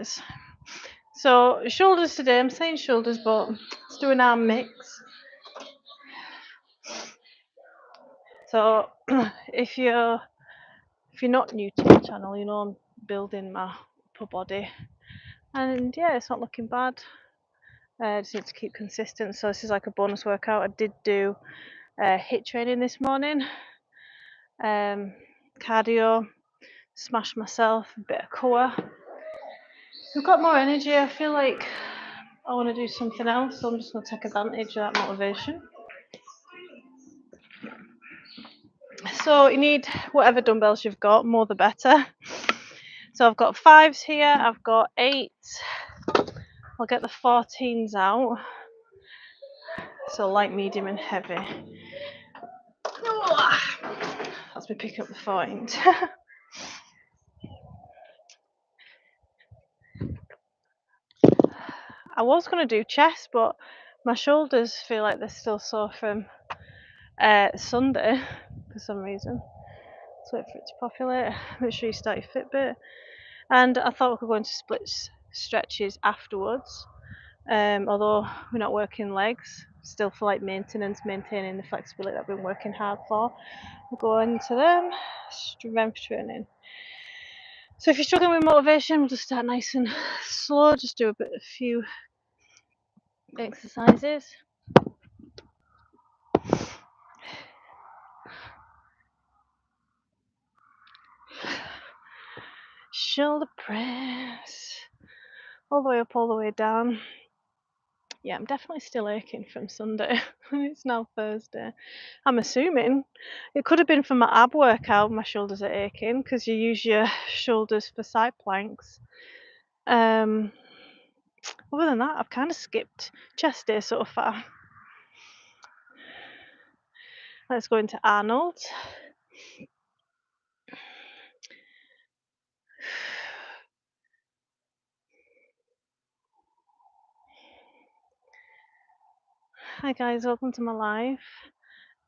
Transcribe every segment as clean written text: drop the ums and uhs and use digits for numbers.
is. So shoulders today. I'm saying shoulders, but let's do an arm mix. So if you're not new to my channel, you know I'm building my upper body, and yeah, it's not looking bad. I just need to keep consistent. So this is like a bonus workout. I did do HIIT training this morning, cardio, smashed myself, a bit of core. I've got more energy. I feel like I want to do something else, so I'm just going to take advantage of that motivation. So you need whatever dumbbells you've got, more the better. So I've got 5s here, I've got 8s. I'll get the 14s out. So light, medium and heavy. That's me picking up the 14s. I was going to do chest, but my shoulders feel like they're still sore from Sunday for some reason. Let's wait for it to populate. Make sure you start your Fitbit. And I thought we could go into split stretches afterwards. Although we're not working legs, still for like maintaining the flexibility that I've been working hard for. We'll go into them. Strength training. So if you're struggling with motivation, we'll just start nice and slow. Just do a few exercises. Shoulder press. All the way up, all the way down. Yeah, I'm definitely still aching from Sunday. It's now Thursday. I'm assuming it could have been from my ab workout. My shoulders are aching because you use your shoulders for side planks. Other than that, I've kind of skipped chest day so far. Let's go into Arnold. Hi guys, welcome to my live.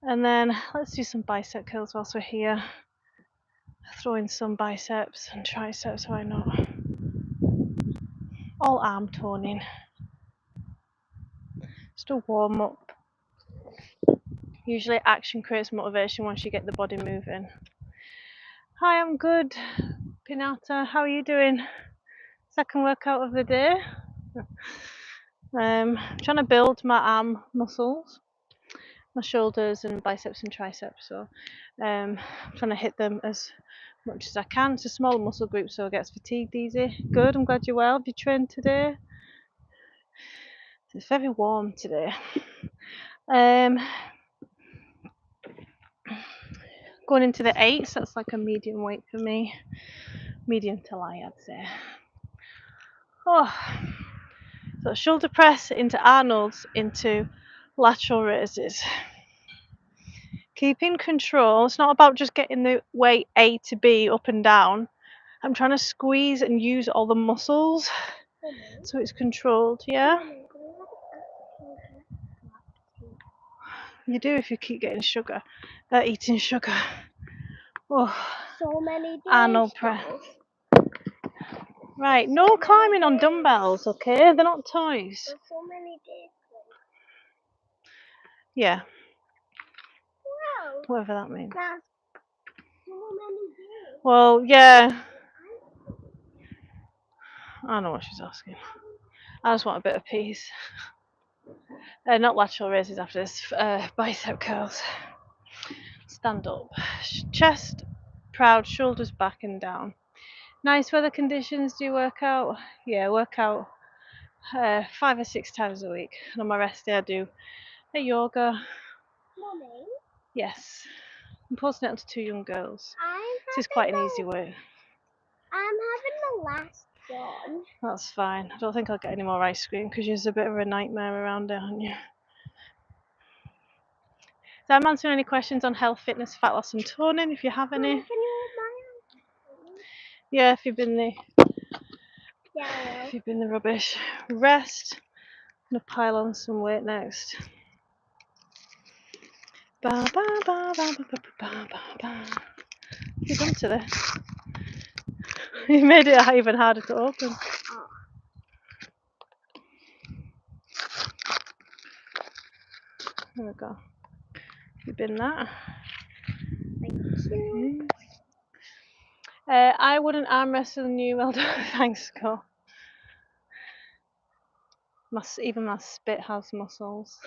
And then let's do some bicep curls whilst we're here. Throw in some biceps and triceps, why not? All arm toning. Just a warm up. Usually action creates motivation once you get the body moving. Hi, I'm good. Pinata, how are you doing? Second workout of the day. I'm trying to build my arm muscles, my shoulders and biceps and triceps. So I'm trying to hit them as much as I can. It's a smaller muscle group, so it gets fatigued easy. Good, I'm glad you're well. Have you trained today? It's very warm today. Going into the 8s, that's like a medium weight for me. Medium to light, I'd say. So shoulder press into Arnold's into lateral raises. Keeping control. It's not about just getting the weight A to B up and down. I'm trying to squeeze and use all the muscles so it's controlled, yeah? You do if you keep getting sugar, eating sugar. Oh, so many days. Arnold press. Right, no climbing on dumbbells, okay? They're not toys. For so many days. Yeah. Wow. Whatever that means. That's so many days. Well, yeah. I know what she's asking. I just want a bit of peace. Not lateral raises after this. Bicep curls. Stand up. Chest proud, shoulders back and down. Nice weather conditions. Do you work out? Yeah, work out 5 or 6 times a week. And on my rest day I do a yoga. Mommy? Yes. I'm postnatal to 2 young girls. This is quite an easy way. I'm having the last one. That's fine. I don't think I'll get any more ice cream because you're a bit of a nightmare around it, aren't you? So I'm answering any questions on health, fitness, fat loss and toning if you have any. Can you hold my hand? Yeah, if you've been Yeah. if you've been the rubbish. Rest. I'm gonna pile on some weight next. Ba ba ba ba ba ba ba ba ba. You've done to this. You made it even harder to open. Oh. There we go. You've been that. Thank you. I wouldn't arm wrestle you. Well done. Thanks, Scott. Even my spit has muscles.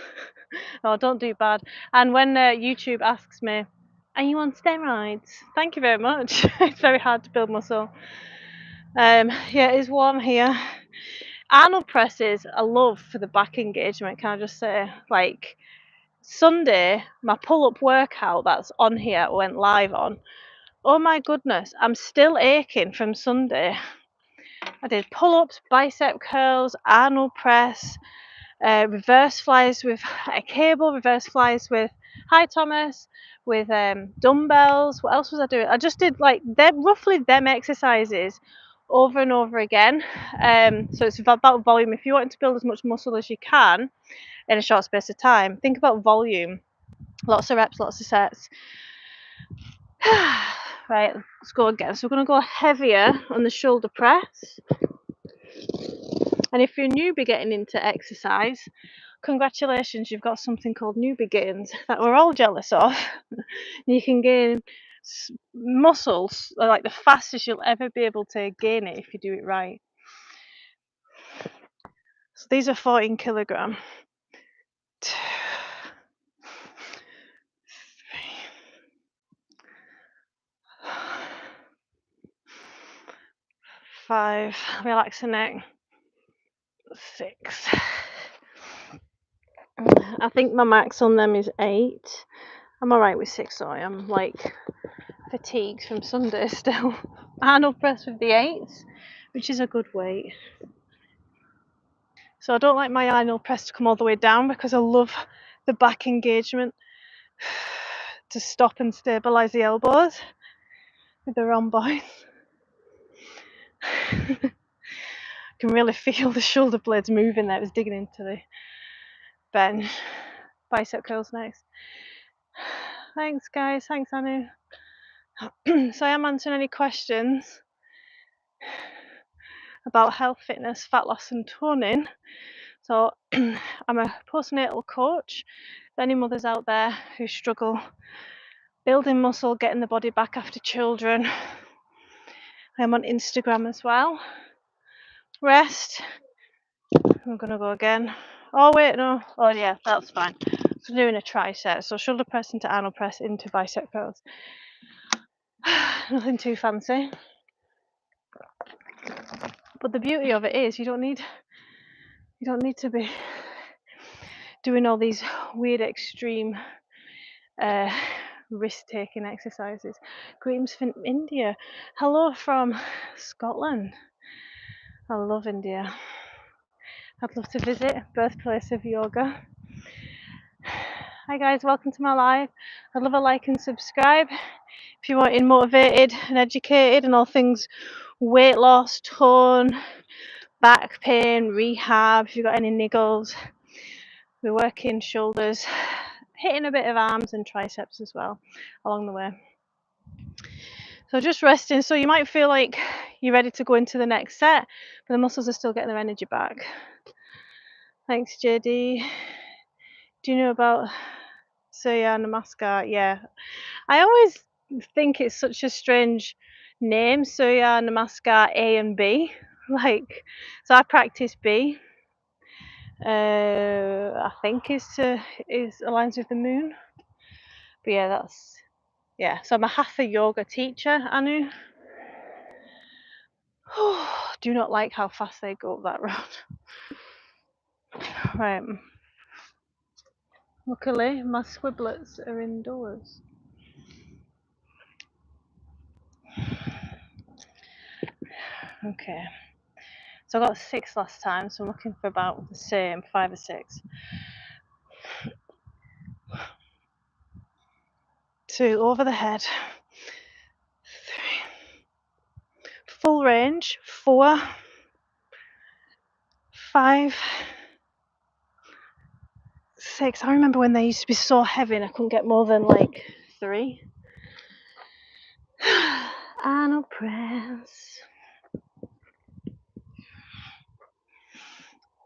Oh, don't do bad. And when YouTube asks me, are you on steroids? Thank you very much. It's very hard to build muscle. Yeah, it is warm here. Arnold presses I love for the back engagement, can I just say? Like Sunday, my pull-up workout that's on here went live on. Oh my goodness, I'm still aching from Sunday. I did pull-ups, bicep curls, Arnold press, reverse flies with a cable, reverse flies with hi Thomas, with dumbbells. What else was I doing? I just did like roughly them exercises over and over again. So it's about volume. If you want to build as much muscle as you can in a short space of time, think about volume. Lots of reps, lots of sets. Right, let's go again. So we're going to go heavier on the shoulder press. And if you're a newbie getting into exercise, congratulations, you've got something called newbie gains that we're all jealous of. You can gain muscles like the fastest you'll ever be able to gain it if you do it right. So these are 14 kilogram. 2, 3, 5, relax the neck, 6. I think my max on them is 8. I'm alright with 6, so I am like fatigued from Sunday still. Arnold press with the 8s, which is a good weight. So I don't like my Arnold press to come all the way down because I love the back engagement to stop and stabilise the elbows with the rhomboids. I can really feel the shoulder blades moving there. It was digging into the bench. Bicep curls next. Thanks guys, thanks Anu. So I am answering any questions about health, fitness, fat loss and toning. So I'm a postnatal coach. For any mothers out there who struggle building muscle, getting the body back after children, I'm on Instagram as well. Rest. I'm gonna go again. Oh wait, no. Oh yeah, that's fine. So I'm doing a tricep. So shoulder press into Arnold press into bicep curls. Nothing too fancy. But the beauty of it is you don't need to be doing all these weird extreme risk-taking exercises. Greetings from India. Hello from Scotland. I love India. I'd love to visit, birthplace of yoga. Hi guys, welcome to my live. I'd love a like and subscribe if you're wanting motivated and educated and all things weight loss, tone, back pain, rehab. If you've got any niggles, we're working shoulders, hitting a bit of arms and triceps as well along the way. So just resting. So you might feel like you're ready to go into the next set, but the muscles are still getting their energy back. Thanks, JD. Do you know about Surya Namaskar? Yeah. I always think it's such a strange name, Surya Namaskar A and B. Like, so I practice B. I think is aligns with the moon. But yeah, so I'm a Hatha yoga teacher, Anu. Do not like how fast they go up that road. Right. Luckily, my squiblets are indoors. Okay. So I got 6 last time, so I'm looking for about the same, 5 or 6. 2 over the head. 3. Full range. 4. 5. 6. I remember when they used to be so heavy and I couldn't get more than like 3. Arnold press.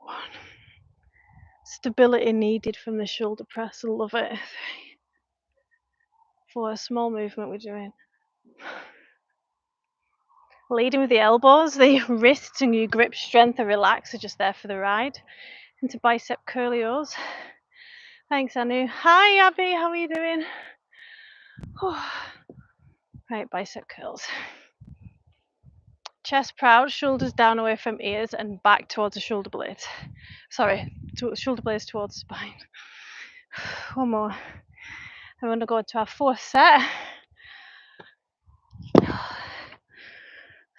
1. stability needed from the shoulder press. I love it. 4, small movement we're doing. Leading with the elbows, the wrists and your grip strength and relax are just there for the ride. Into bicep curlios. Thanks, Anu. Hi, Abby, how are you doing? Right, bicep curls. Chest proud, shoulders down away from ears and back towards the shoulder blades. Sorry, shoulder blades towards the spine. One more. I'm going to go into our 4th set.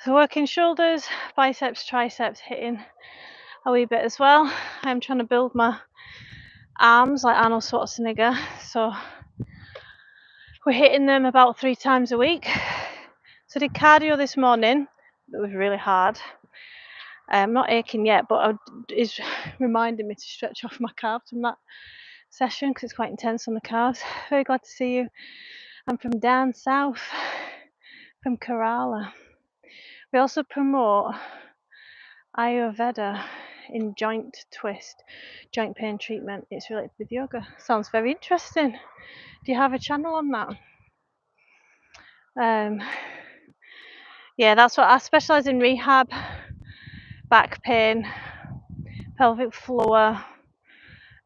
So working shoulders, biceps, triceps, hitting a wee bit as well. I'm trying to build my arms like Arnold Schwarzenegger, so we're hitting them about 3 times a week. So I did cardio this morning. It was really hard. I'm not aching yet, but it's reminding me to stretch off my calves from that session because it's quite intense on the calves. Very glad to see you. I'm from down south, from Kerala. We also promote Ayurveda in joint twist, joint pain treatment. It's related with yoga. Sounds very interesting. Do you have a channel on that? Yeah, that's what I specialise in: rehab, back pain, pelvic floor,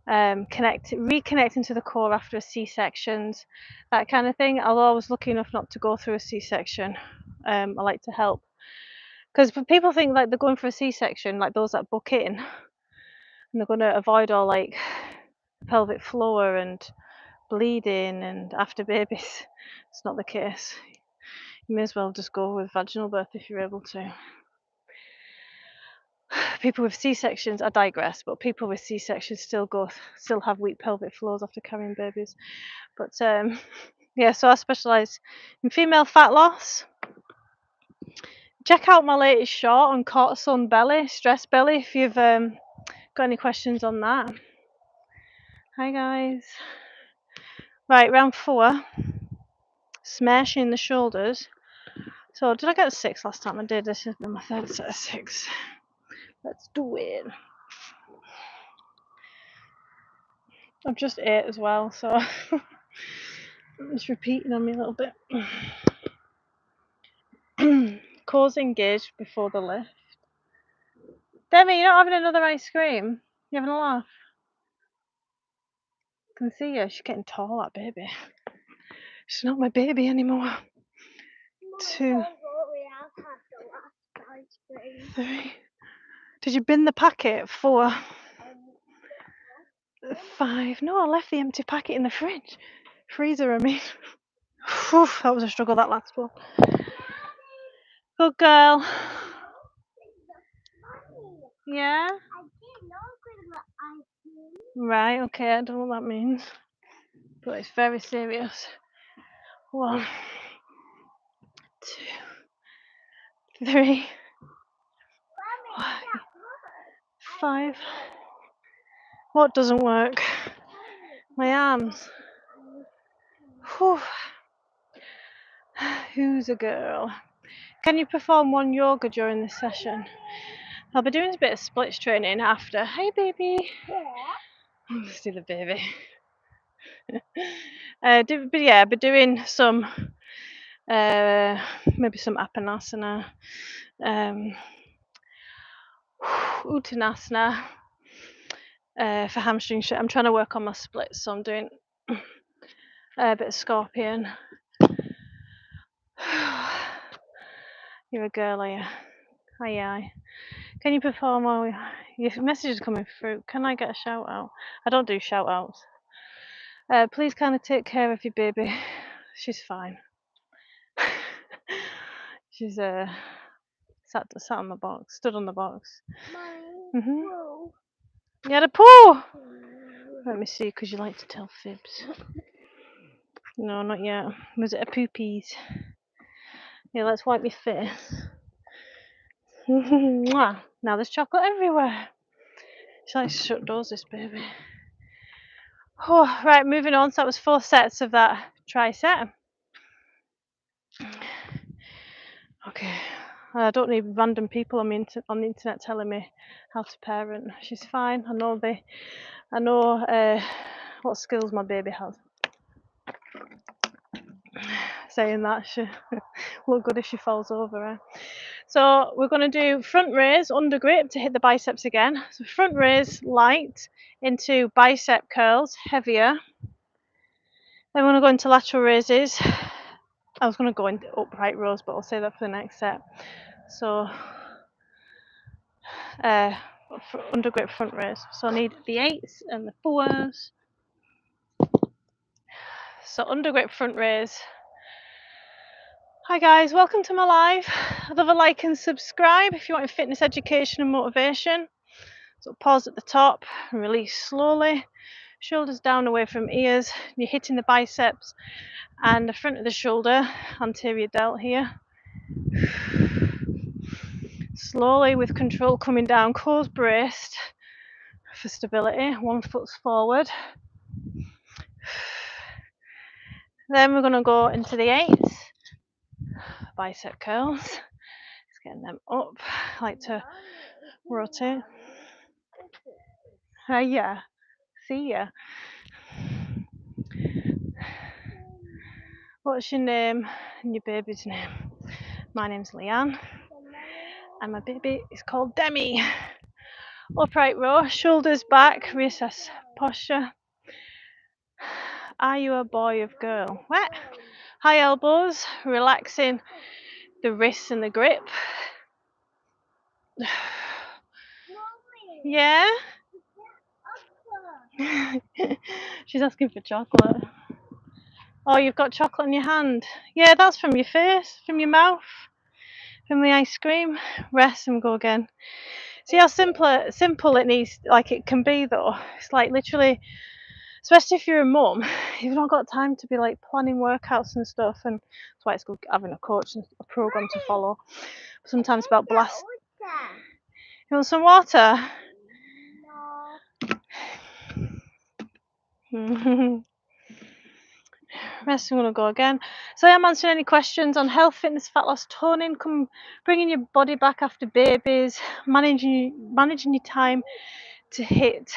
reconnecting to the core after a C-sections, that kind of thing. Although I was lucky enough not to go through a C-section, I like to help. Because people think like they're going for a C-section, like those that book in, and they're going to avoid all like pelvic floor and bleeding and after babies. It's not the case. You may as well just go with vaginal birth if you're able to. People with C-sections, I digress, but people with C-sections still have weak pelvic floors after carrying babies. But yeah, so I specialise in female fat loss. Check out my latest short on cortisone belly, stress belly, if you've got any questions on that. Hi guys. Right, round 4. Smashing the shoulders. So did I get a 6 last time? I did. This has been my 3rd set of 6. Let's do it. I've just ate as well, so it's repeating on me a little bit. Core's engaged before the lift. Demi, you're not having another ice cream? You having a laugh? I can see her. She's getting tall, that baby. She's not my baby anymore. 2, 3. Did you bin the packet? 4, 5. No, I left the empty packet in the fridge. Freezer, I mean. Whew, that was a struggle, that last one. Good girl. Yeah? Right, okay, I don't know what that means. But it's very serious. 1, 2, 3, 5. What doesn't work? My arms. Whew. Who's a girl? Can you perform one yoga during this session? I'll be doing a bit of splits training after. Hey baby. Yeah. See the baby. But yeah, I'll be doing some maybe some apanasana, uttanasana for hamstring. I'm trying to work on my splits, so I'm doing a bit of scorpion. You're a girl, are you? Hi. Can you perform while your messages are coming through? Can I get a shout out? I don't do shout outs. Please kind of take care of your baby. She's fine. She's sat on the box, stood on the box. You had a poo? Let me see, because you like to tell fibs. No, not yet. Was it a poopies? Yeah, let's wipe your face. Now there's chocolate everywhere. She likes to shut doors, this baby. Oh, right, moving on. So that was 4 sets of that tricep. Okay, And I don't need random people on the internet telling me how to parent. She's fine. I know what skills my baby has. Saying that, she look good if she falls over. Eh? So we're going to do front raise under grip to hit the biceps again. So front raise light into bicep curls, heavier. Then we're going to go into lateral raises. I was going to go into upright rows, but I'll save that for the next set. So under grip front raise. So I need the 8s and the 4s. So under grip front raise. Hi guys, welcome to my live. I'd love a like and subscribe if you want fitness education and motivation. So pause at the top and release slowly. Shoulders down away from ears. You're hitting the biceps and the front of the shoulder, anterior delt here. Slowly with control coming down, close braced for stability. 1 foot's forward. Then we're going to go into the 8s. Bicep curls. Just getting them up. I like to rotate. Yeah. See ya. What's your name and your baby's name? My name's Leanne and my baby is called Demi. Upright row, shoulders back, reassess posture. Are you a boy or girl? What? High elbows, relaxing the wrists and the grip. Yeah? She's asking for chocolate. Oh, you've got chocolate in your hand. Yeah, that's from your face, from your mouth, from the ice cream. Rest and go again. See how simple it can be though. It's like literally, especially if you're a mum, you've not got time to be like planning workouts and stuff, and that's why it's good having a coach and a program to follow. Sometimes about blast. You want some water? No. Rest, I'm going to go again. So I'm answering any questions on health, fitness, fat loss, toning, bringing your body back after babies, managing your time to hit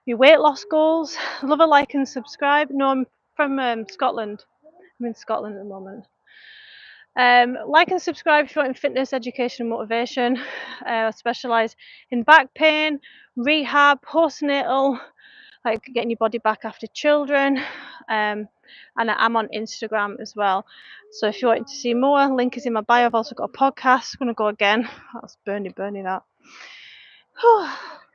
your weight loss goals. Love a like and subscribe. No, I'm from Scotland. I'm in Scotland at the moment. Like and subscribe if you want fitness, education, and motivation. I specialise in back pain, rehab, postnatal, like getting your body back after children, and I'm on Instagram as well. So if you want to see more, link is in my bio. I've also got a podcast. I'm going to go again. That's burning that. So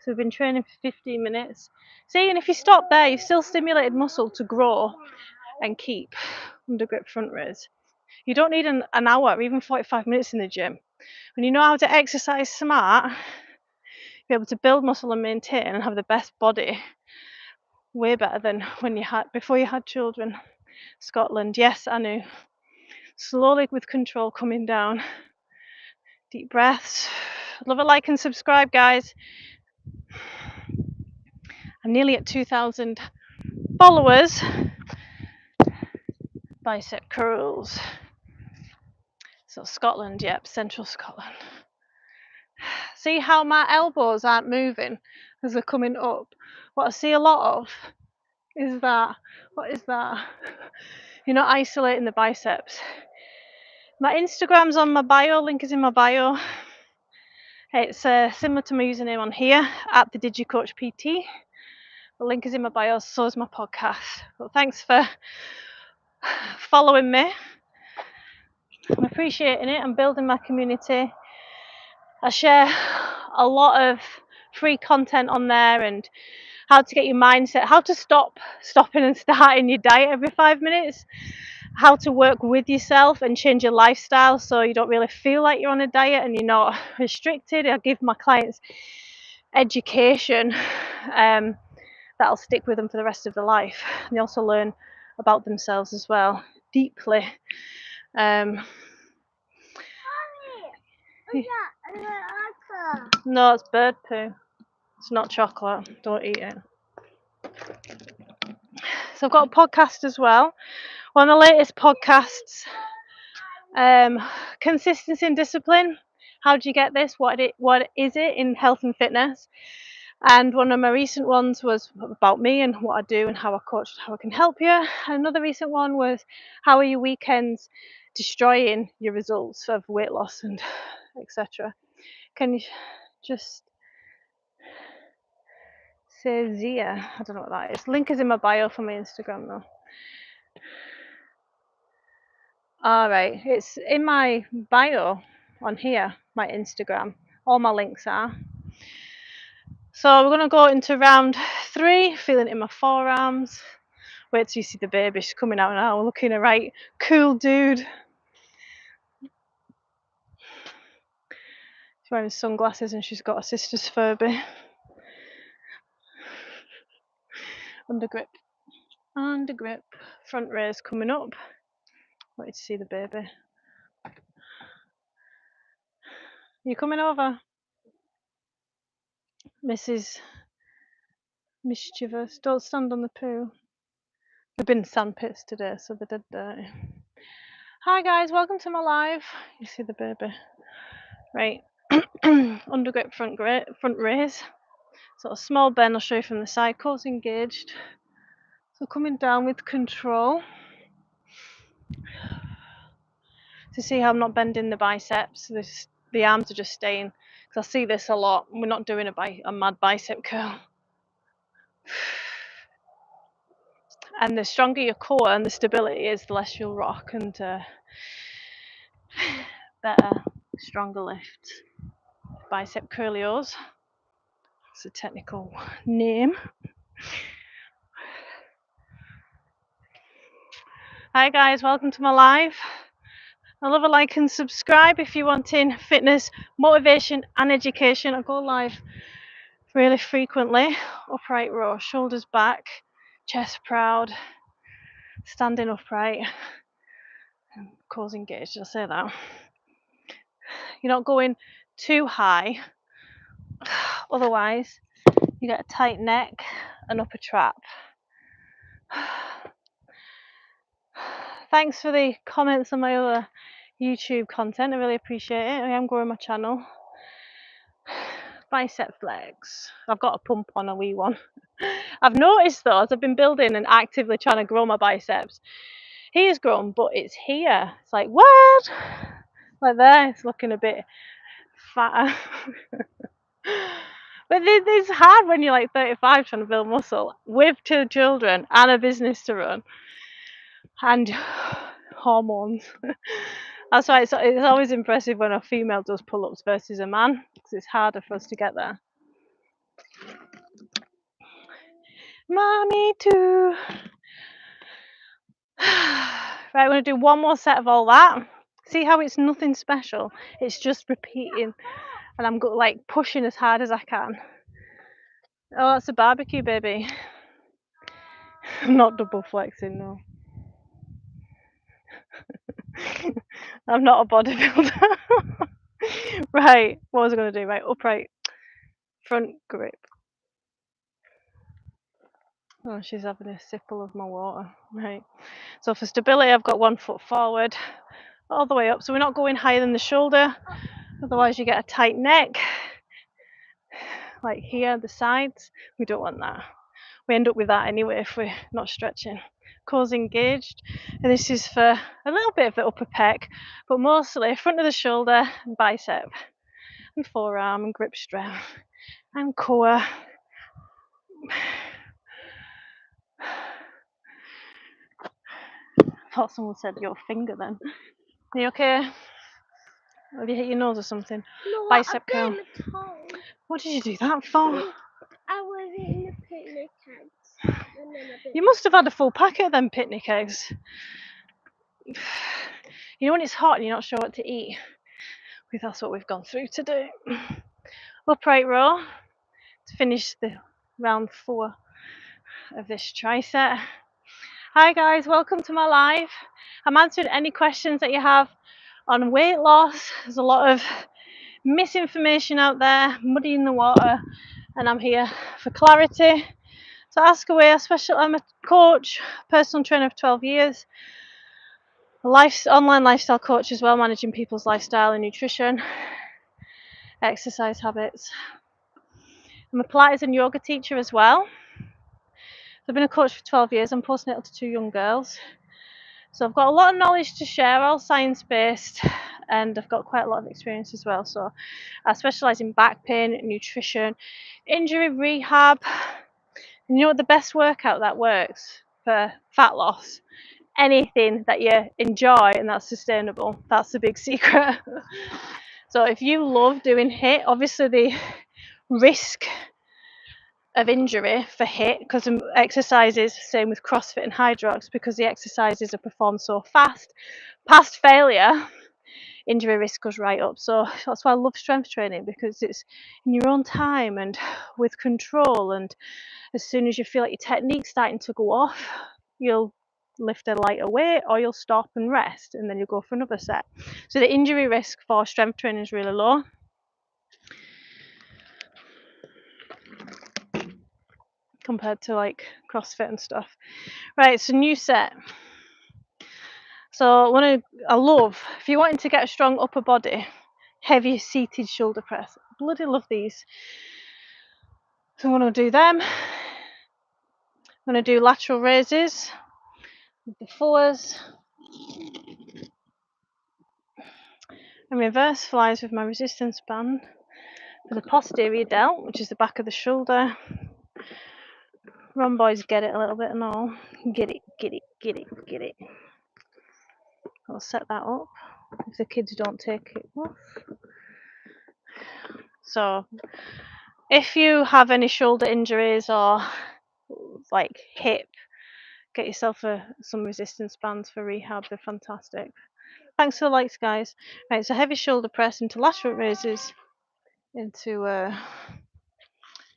we've been training for 15 minutes. See, and if you stop there, you've still stimulated muscle to grow and keep under grip front raise. You don't need an hour or even 45 minutes in the gym. When you know how to exercise smart, be able to build muscle and maintain and have the best body. Way better than before you had children. Scotland, yes, I knew. Slowly with control coming down. Deep breaths. Love a like and subscribe, guys. I'm nearly at 2,000 followers. Bicep curls. So Scotland, yep, central Scotland. See how my elbows aren't moving as they're coming up. What I see a lot of is that, what is that? You're not isolating the biceps. My Instagram's on my bio, link is in my bio. It's similar to my username on here, at the DigiCoachPT. The link is in my bio, so is my podcast. But thanks for following me. I'm appreciating it. I'm building my community. I share a lot of free content on there and how to get your mindset, how to stopping and starting your diet every 5 minutes, how to work with yourself and change your lifestyle so you don't really feel like you're on a diet and you're not restricted. I give my clients education that'll stick with them for the rest of their life. And they also learn about themselves as well, deeply. No, it's bird poo. It's not chocolate. Don't eat it. So I've got a podcast as well. One of the latest podcasts Consistency and discipline. How do you get this? What is it in health and fitness? And one of my recent ones was about me and what I do and how I coach, how I can help you. And another recent one was, how are your weekends destroying your results of weight loss and etc. Can you just say Zia? I don't know what that is. Link is in my bio for my Instagram though. All right, it's in my bio on here, my Instagram. All my links are. So we're going to go into round 3, feeling it in my forearms. Wait till you see the baby, she's coming out now, looking a right cool dude. She's wearing sunglasses and she's got her sister's Furby. Under grip, under grip. Front raise coming up. Wait to see the baby. You coming over? Mrs. Mischievous, don't stand on the poo. We've been in sandpits today, so they're dead dirty. Hi guys, welcome to my live. You see the baby. Right. Under grip, front raise. Sort of small bend, I'll show you from the side. Core's engaged. So coming down with control. To see how I'm not bending the biceps. The arms are just staying. Because I see this a lot. We're not doing a mad bicep curl. And the stronger your core and the stability is, the less you'll rock and better, stronger lift. Bicep curlios. It's a technical name. Hi guys, welcome to my live. I love a like and subscribe if you're wanting fitness, motivation and education. I go live really frequently. Upright row, shoulders back, chest proud, standing upright, and core's engaged. I'll say that. You're not going too high, otherwise you get a tight neck and upper trap. Thanks for the comments on my other YouTube content. I really appreciate it. I am growing my channel. Bicep flex. I've got a pump on, a wee one. I've noticed though, as I've been building and actively trying to grow my biceps, he has grown, but it's here. It's like, what? Like there, it's looking a bit fatter. But it's hard when you're like 35 trying to build muscle with 2 children and a business to run and hormones. That's why it's always impressive when a female does pull-ups versus a man, because it's harder for us to get there. Mommy too. Right, we're going to do one more set of all that. See how it's nothing special, it's just repeating, and I'm like pushing as hard as I can. Oh, that's a barbecue, baby. I'm not double flexing, no. I'm not a bodybuilder. Right, what was I going to do? Right, upright, front grip. Oh, she's having a sipple of my water. Right, so for stability I've got 1 foot forward all the way up, so we're not going higher than the shoulder, otherwise you get a tight neck like here, the sides. We don't want that. We end up with that anyway if we're not stretching. Core's engaged, and this is for a little bit of the upper pec, but mostly front of the shoulder and bicep and forearm and grip strength and core. I thought someone said your finger then. Are you okay? Have you hit your nose or something? No, Bicep I curl. bit my toe. What did you do that for? I was in the picnic eggs. And then I bit You must have had a full packet of them picnic eggs. You know when it's hot and you're not sure what to eat? That's what we've gone through today. Upright row to finish the round 4 of this tricep. Hi guys, welcome to my live. I'm answering any questions that you have on weight loss. There's a lot of misinformation out there, muddying the water, and I'm here for clarity. So ask away. I'm a coach, personal trainer for 12 years. Online lifestyle coach as well, managing people's lifestyle and nutrition, exercise habits. I'm a Pilates and yoga teacher as well. I've been a coach for 12 years. I'm postnatal to 2 young girls. So I've got a lot of knowledge to share, all science-based, and I've got quite a lot of experience as well. So I specialise in back pain, nutrition, injury rehab. And you know what the best workout that works for fat loss? Anything that you enjoy and that's sustainable. That's the big secret. So if you love doing HIIT, obviously the risk of injury for HIIT, because exercises, same with CrossFit and Hydrox, because the exercises are performed so fast, past failure, injury risk goes right up. So that's why I love strength training, because it's in your own time and with control, and as soon as you feel like your technique's starting to go off, you'll lift a lighter weight or you'll stop and rest, and then you'll go for another set. So the injury risk for strength training is really low. Compared to like CrossFit and stuff. Right, it's a new set. So I love, if you're wanting to get a strong upper body, heavy seated shoulder press. Bloody love these. So I'm going to do them. I'm going to do lateral raises with the fullers. And reverse flies with my resistance band for the posterior delt, which is the back of the shoulder. Rhomboids get it a little bit and all. Get it, get it, get it, get it. I'll set that up if the kids don't take it off. So if you have any shoulder injuries or like hip, get yourself some resistance bands for rehab. They're fantastic. Thanks for the likes, guys. Right, so heavy shoulder press into lateral raises, into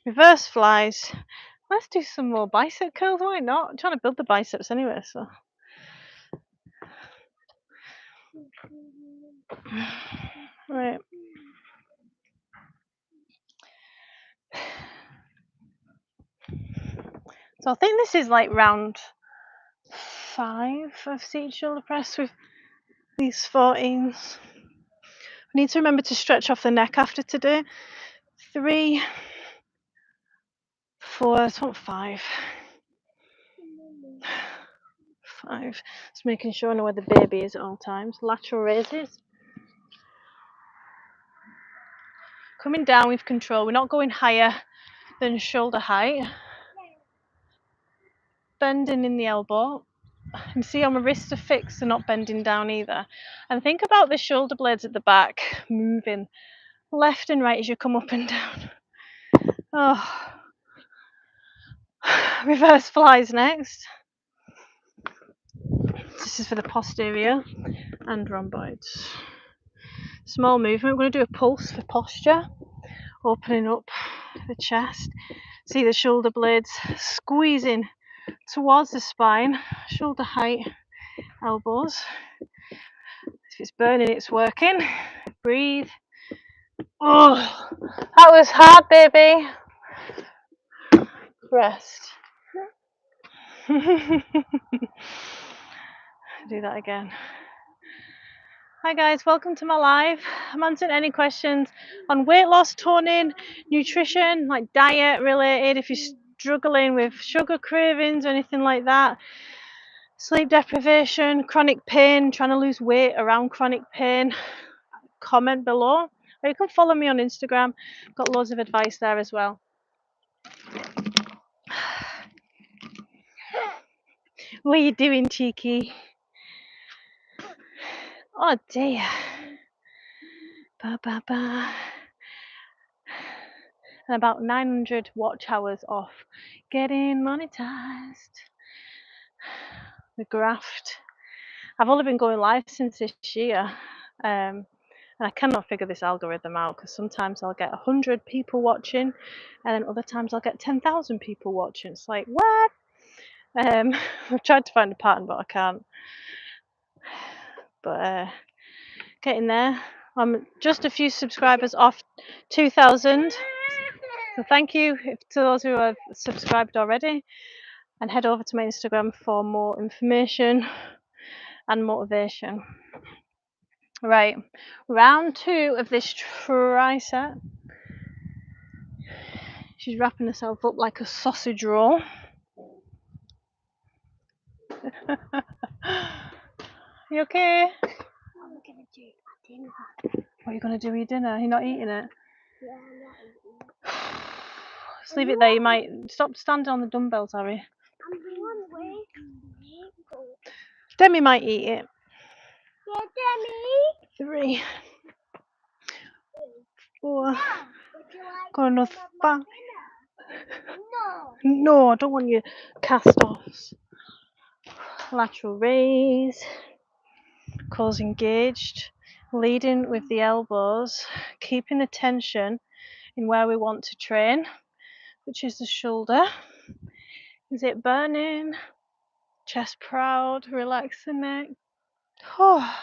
reverse flies. Let's do some more bicep curls. Why not? I'm trying to build the biceps anyway. So right. So I think this is like round 5 of seated shoulder press with these 14s. I need to remember to stretch off the neck after today. 3, 4, I want 5. 5. Just making sure I know where the baby is at all times. Lateral raises. Coming down with control. We're not going higher than shoulder height. Bending in the elbow. And see how my wrists are fixed, they're not bending down either. And think about the shoulder blades at the back moving left and right as you come up and down. Oh. Reverse flies next. This is for the posterior and rhomboids. Small movement. We're going to do a pulse for posture, opening up the chest. See the shoulder blades squeezing towards the spine, shoulder height, elbows. If it's burning, it's working. Breathe. Oh, that was hard, baby. Rest. Do that again. Hi guys, welcome to my live. I'm answering any questions on weight loss, toning, nutrition, like diet related, if you're struggling with sugar cravings or anything like that, sleep deprivation, chronic pain, trying to lose weight around chronic pain, comment below. Or you can follow me on Instagram, got loads of advice there as well. What are you doing, cheeky? Oh dear. Ba ba ba. And about 900 watch hours off getting monetized. The graft. I've only been going live since this year, and I cannot figure this algorithm out, because sometimes I'll get 100 people watching and then other times I'll get 10,000 people watching. It's like, what? I've tried to find a pattern, but I can't. But getting there. I'm just a few subscribers off 2,000. So thank you to those who have subscribed already, and head over to my Instagram for more information and motivation. Right, round 2 of this tricep. She's wrapping herself up like a sausage roll. You okay? I'm gonna do my dinner. What are you going to do with your dinner? You're not eating it? Yeah, I'm not eating it. Just leave it there. You might stop standing on the dumbbells, Harry. I'm the one waiting. Demi might eat it. Yeah, Demi. 3, 4. Would you like Got enough some of my back. dinner? No. No, I don't want your cast-offs. Lateral raise. Cores engaged. Leading with the elbows. Keeping the tension in where we want to train, which is the shoulder. Is it burning? Chest proud. Relax the neck. Oh.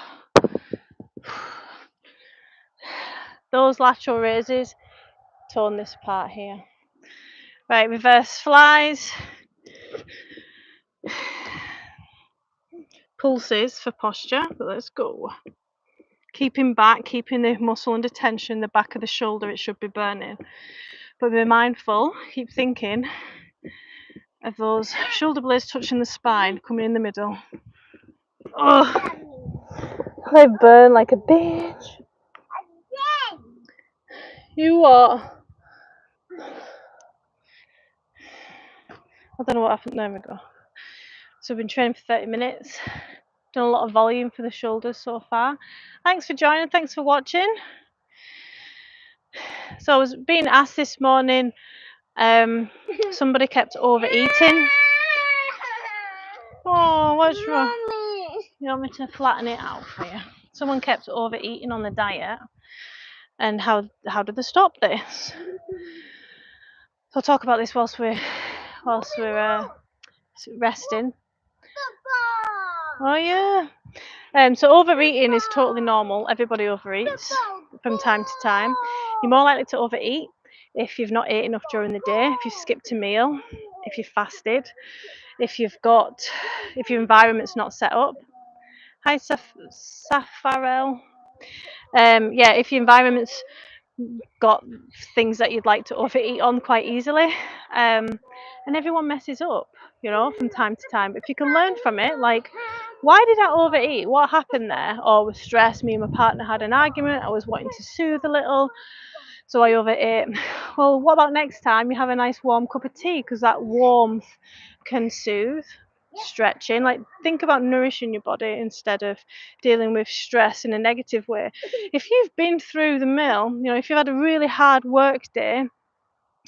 Those lateral raises tone this part here. Right, reverse flies. Pulses for posture, but let's go. Keeping back, keeping the muscle under tension, the back of the shoulder, it should be burning. But be mindful, keep thinking of those shoulder blades touching the spine, coming in the middle. Oh, I burn like a bitch. You what? I don't know what happened. There we go. So we've been training for 30 minutes. Done a lot of volume for the shoulders so far. Thanks for joining. Thanks for watching. So I was being asked this morning, somebody kept overeating. Oh, what's wrong? You want me to flatten it out for you? Someone kept overeating on the diet, and how do they stop this? So I'll talk about this whilst we're resting. Oh yeah. So overeating is totally normal. Everybody overeats from time to time. You're more likely to overeat if you've not ate enough during the day, if you've skipped a meal, if you've fasted, if your environment's not set up. Hi, Safarel. Yeah, if your environment's got things that you'd like to overeat on quite easily, and everyone messes up, from time to time. But if you can learn from it, like, why did I overeat? What happened there? Or with stress, me and my partner had an argument. I was wanting to soothe a little, so I overate. Well, what about next time you have a nice warm cup of tea, because that warmth can soothe. Stretching, like, think about nourishing your body instead of dealing with stress in a negative way. If you've been through the mill, if you've had a really hard work day,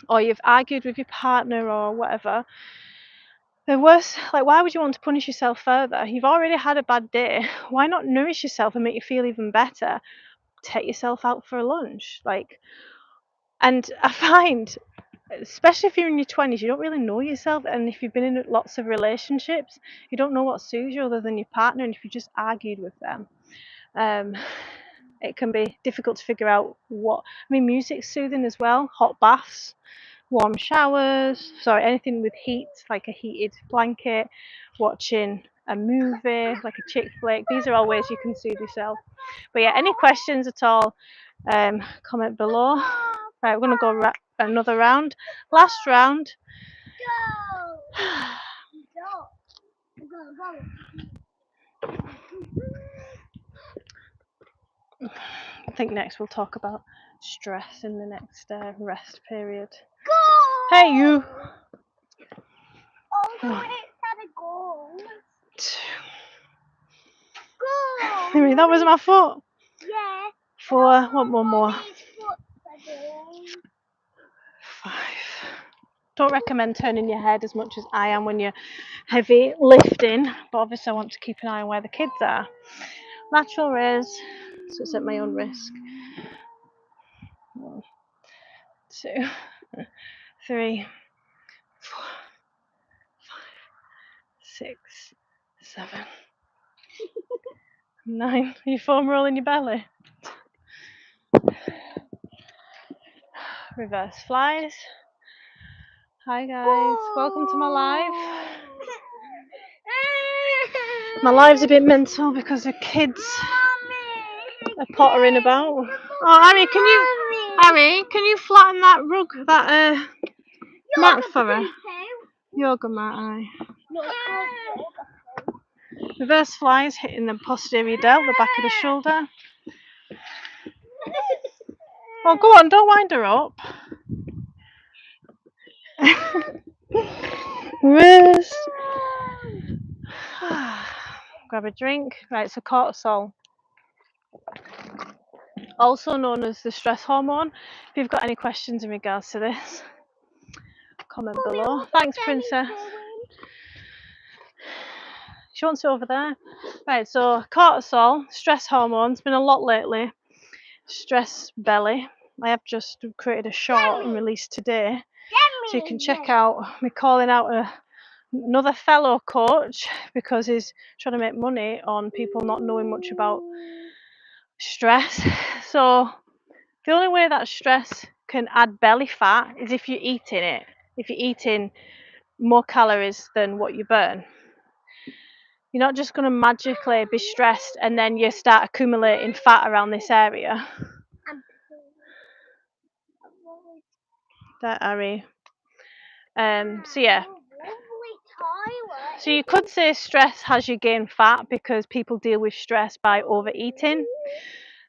or you've argued with your partner or whatever, the worst, like, why would you want to punish yourself further? You've already had a bad day. Why not nourish yourself and make you feel even better? Take yourself out for a lunch, and I find, especially if you're in your 20s, you don't really know yourself, and if you've been in lots of relationships, you don't know what suits you other than your partner, and if you just argued with them, it can be difficult to figure out what. Music's soothing as well. Hot baths, warm showers, anything with heat, like a heated blanket, watching a movie, like a chick flick. These are all ways you can soothe yourself. But yeah, any questions at all, comment below. Right, we're going to go another round. Last round. I think next we'll talk about stress in the next rest period. Go! Hey, you! Oh, no, it's at a goal. I mean, that was my foot. Yeah. 4, one more. 5. Don't recommend turning your head as much as I am when you're heavy lifting, but obviously I want to keep an eye on where the kids are. Lateral raise, so it's at my own risk. 1, 2, 3, 4, 5, 6, 7, 9. Are you foam rolling your belly? Reverse flies. Hi guys, welcome to my live. My life's a bit mental because the kids are pottering about. Oh, Harry, can you flatten that rug, that mat for her? Yoga mat, aye. Reverse flies hitting the posterior delt, the back of the shoulder. Oh, go on, don't wind her up. Rest. Grab a drink. Right, so cortisol, also known as the stress hormone. If you've got any questions in regards to this, comment below. Thanks, Princess. She wants it over there. Right, so cortisol, stress hormone, has been a lot lately. Stress belly. I have just created a short and released today, so you can check out me calling out another fellow coach because he's trying to make money on people not knowing much about stress. So the only way that stress can add belly fat is if you're eating it. If you're eating more calories than what you burn. You're not just going to magically be stressed and then you start accumulating fat around this area. That Harry. So yeah. So you could say stress has you gain fat because people deal with stress by overeating.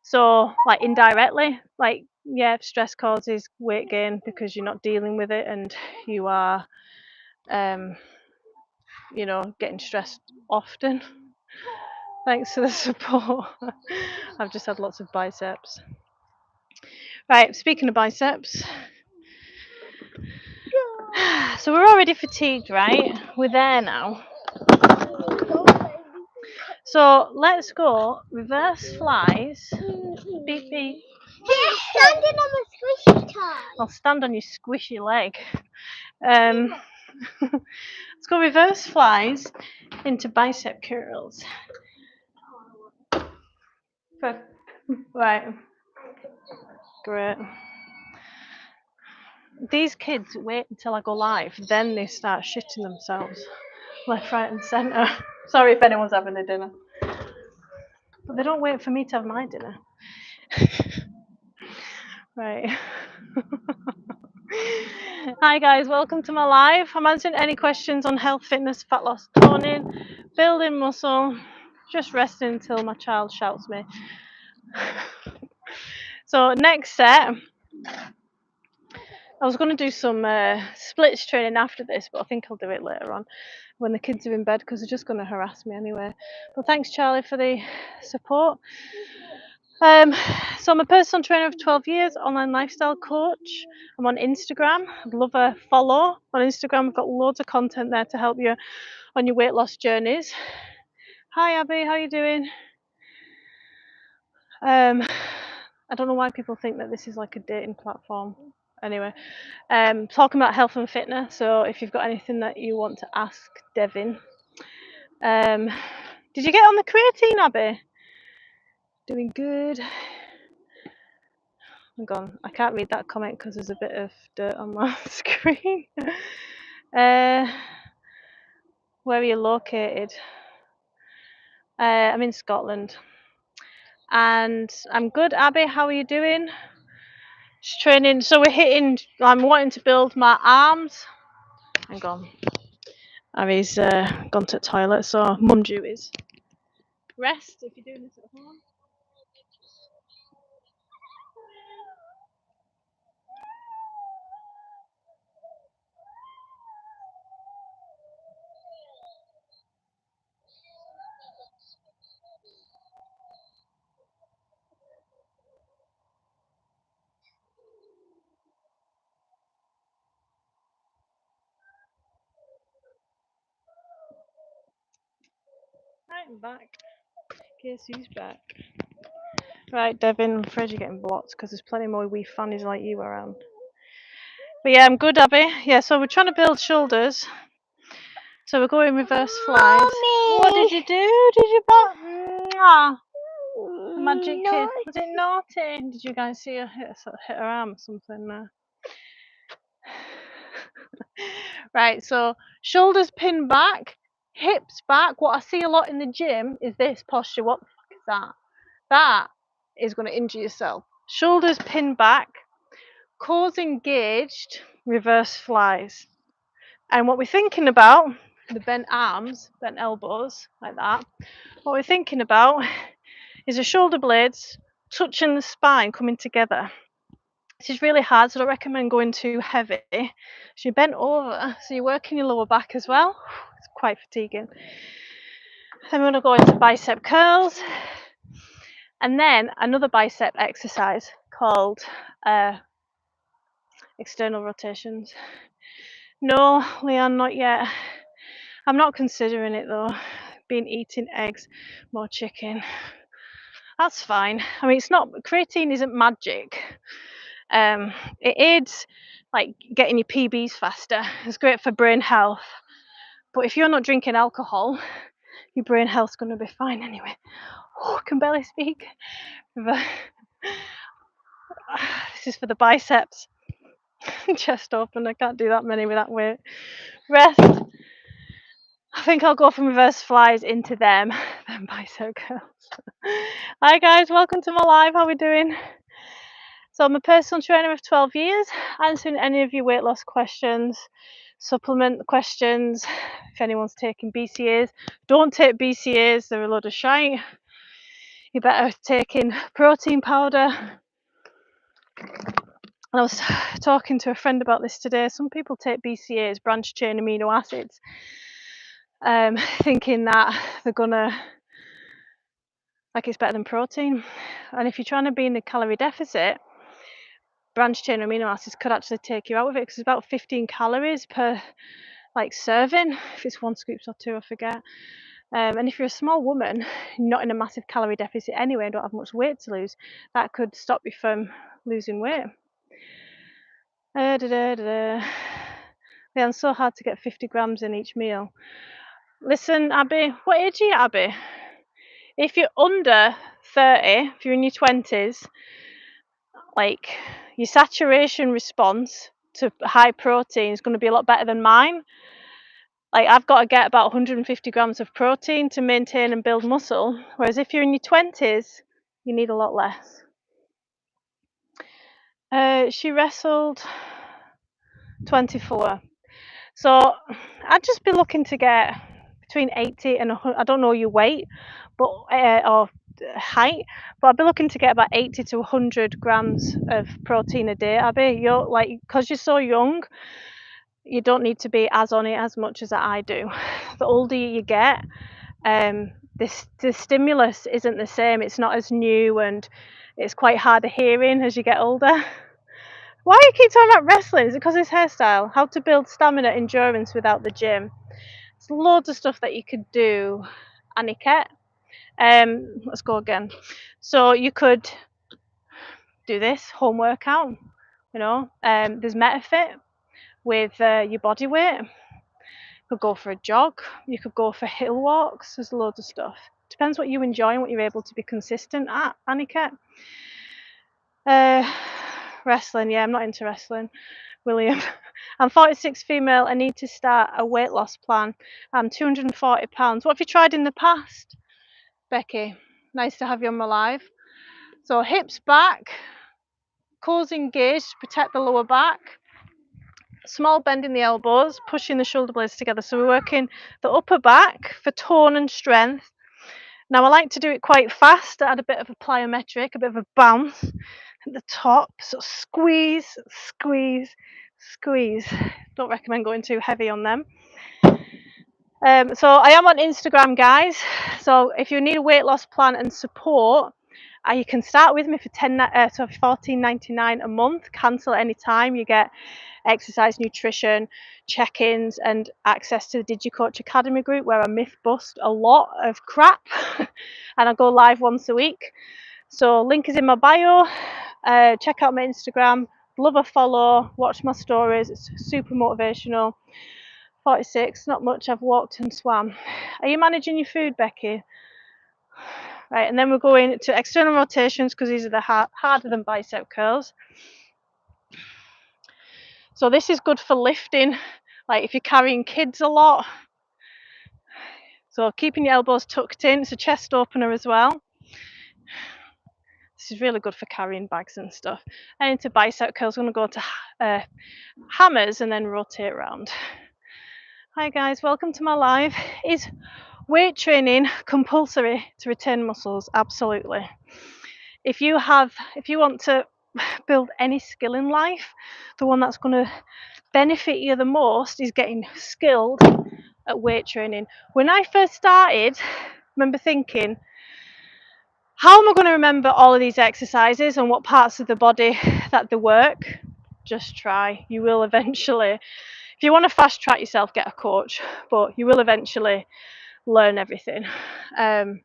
So like indirectly, like yeah, stress causes weight gain because you're not dealing with it and you are you know, getting stressed often. Thanks for the support. I've just had lots of biceps. Right, speaking of biceps, so we're already fatigued, right? We're there now. So let's go reverse flies. Beep beep. Standing on my squishy toy. I'll stand on your squishy leg. Let's go reverse flies into bicep curls. Right. Great. These kids wait until I go live, then they start shitting themselves left, right, and centre. Sorry if anyone's having a dinner. But they don't wait for me to have my dinner. Right. Hi guys, welcome to my live. I'm answering any questions on health, fitness, fat loss, toning, building muscle, just resting until my child shouts me. So next set, I was going to do some splits training after this, but I think I'll do it later on when the kids are in bed because they're just going to harass me anyway. But thanks Charlie for the support. So I'm a personal trainer of 12 years, online lifestyle coach. I'm on Instagram. I'd love a follow on Instagram. I've got loads of content there to help you on your weight loss journeys. Hi Abby, how are you doing? I don't know why people think that this is like a dating platform. Anyway, talking about health and fitness. So if you've got anything that you want to ask Devin, did you get on the creatine, Abby? Doing good. Hang on, I can't read that comment because there's a bit of dirt on my screen. Where are you located? I'm in Scotland. And I'm good, Abby. How are you doing? Just training. So I'm wanting to build my arms. Hang on. Abby's gone to the toilet, so mum duties. Rest if you're doing this at home. Right, I'm back. Guess who's back? Right, Devin, I'm afraid you're getting blocked because there's plenty more wee fannies like you around. But yeah, I'm good, Abby. Yeah, so we're trying to build shoulders. So we're going reverse flies. Mommy. What did you do? Did you block? Magic kid. Was it naughty? Did you guys see her hit her arm or something there? Right, so shoulders pinned back, hips back. What I see a lot in the gym is this posture. What the fuck is that? That is going to injure yourself. Shoulders pinned back, cores engaged, reverse flies. And what we're thinking about, the bent arms, bent elbows, like that, what we're thinking about is the shoulder blades touching the spine, coming together. This is really hard, so I don't recommend going too heavy. So you're bent over, so you're working your lower back as well. It's quite fatiguing. Then we're going to go into bicep curls, and then another bicep exercise called external rotations. No, Leanne, not yet. I'm not considering it though. Been eating eggs, more chicken. That's fine. I mean, it's not, creatine isn't magic. It aids like getting your PBs faster. It's great for brain health. But if you're not drinking alcohol, your brain health's going to be fine anyway. Oh, I can barely speak. This is for the biceps. Chest open. I can't do that many with that weight. Rest. I think I'll go from reverse flies into them, then bicep curls. Hi guys, welcome to my live. How are we doing? So I'm a personal trainer of 12 years, answering any of your weight loss questions, supplement questions. If anyone's taking BCAs, don't take BCAs, they're a load of shite. You're better taking protein powder. And I was talking to a friend about this today. Some people take BCAs, branched chain amino acids, thinking that they're gonna, like, it's better than protein. And if you're trying to be in the calorie deficit, branched chain amino acids could actually take you out of it, because it's about 15 calories per like serving, if it's 1 scoop or 2, I forget. And if you're a small woman, not in a massive calorie deficit anyway, and don't have much weight to lose, that could stop you from losing weight. Yeah, it's so hard to get 50 grams in each meal. Listen, Abby, what age are you, Abby? If you're under 30, if you're in your 20s, like, your saturation response to high protein is going to be a lot better than mine. Like, I've got to get about 150 grams of protein to maintain and build muscle, whereas if you're in your 20s, you need a lot less. She wrestled 24. So I'd just be looking to get between 80 and 100, I don't know your weight, but or height, but I'd be looking to get about 80 to 100 grams of protein a day, Abby. You're like, because you're so young, you don't need to be as on it as much as I do. The older you get, the stimulus isn't the same. It's not as new, and it's quite hard of hearing as you get older. Why do you keep talking about wrestling? Is it because of his hairstyle? How to build stamina, endurance without the gym. There's loads of stuff that you could do, Aniket. Let's go again. So you could do this home workout. You know, there's MetaFit with your body weight. You could go for a jog. You could go for hill walks. There's loads of stuff. Depends what you enjoy and what you're able to be consistent at, Aniket. Wrestling, yeah, I'm not into wrestling. William, I'm 46 female. I need to start a weight loss plan. I'm 240 pounds. What have you tried in the past, Becky? Nice to have you on my live. So hips back, cores engaged to protect the lower back. Small bend in the elbows, pushing the shoulder blades together. So we're working the upper back for tone and strength. Now I like to do it quite fast. I add a bit of a plyometric, a bit of a bounce at the top. So squeeze, squeeze, squeeze. Don't recommend going too heavy on them. So I am on Instagram, guys. So if you need a weight loss plan and support, you can start with me for $14.99 a month. Cancel at any time. You get exercise, nutrition, check-ins, and access to the DigiCoach Academy group, where I myth bust a lot of crap and I go live once a week. So link is in my bio. Check out my Instagram, love a follow, watch my stories. It's super motivational. 46, not much. I've walked and swam. Are you managing your food, Becky? Right, and then we're going to external rotations, because these are the harder than bicep curls. So this is good for lifting, like if you're carrying kids a lot, So keeping your elbows tucked in, it's a chest opener as well. This is really good for carrying bags and stuff. And into bicep curls, I'm going to go to hammers and then rotate around. Hi guys, welcome to my live. Is weight training compulsory to retain muscles? Absolutely. If you want to build any skill in life, the one that's going to benefit you the most is getting skilled at weight training. When I first started, I remember thinking, how am I going to remember all of these exercises and what parts of the body that they work? Just try. You will eventually. If you want to fast track yourself, get a coach, but you will eventually learn everything. And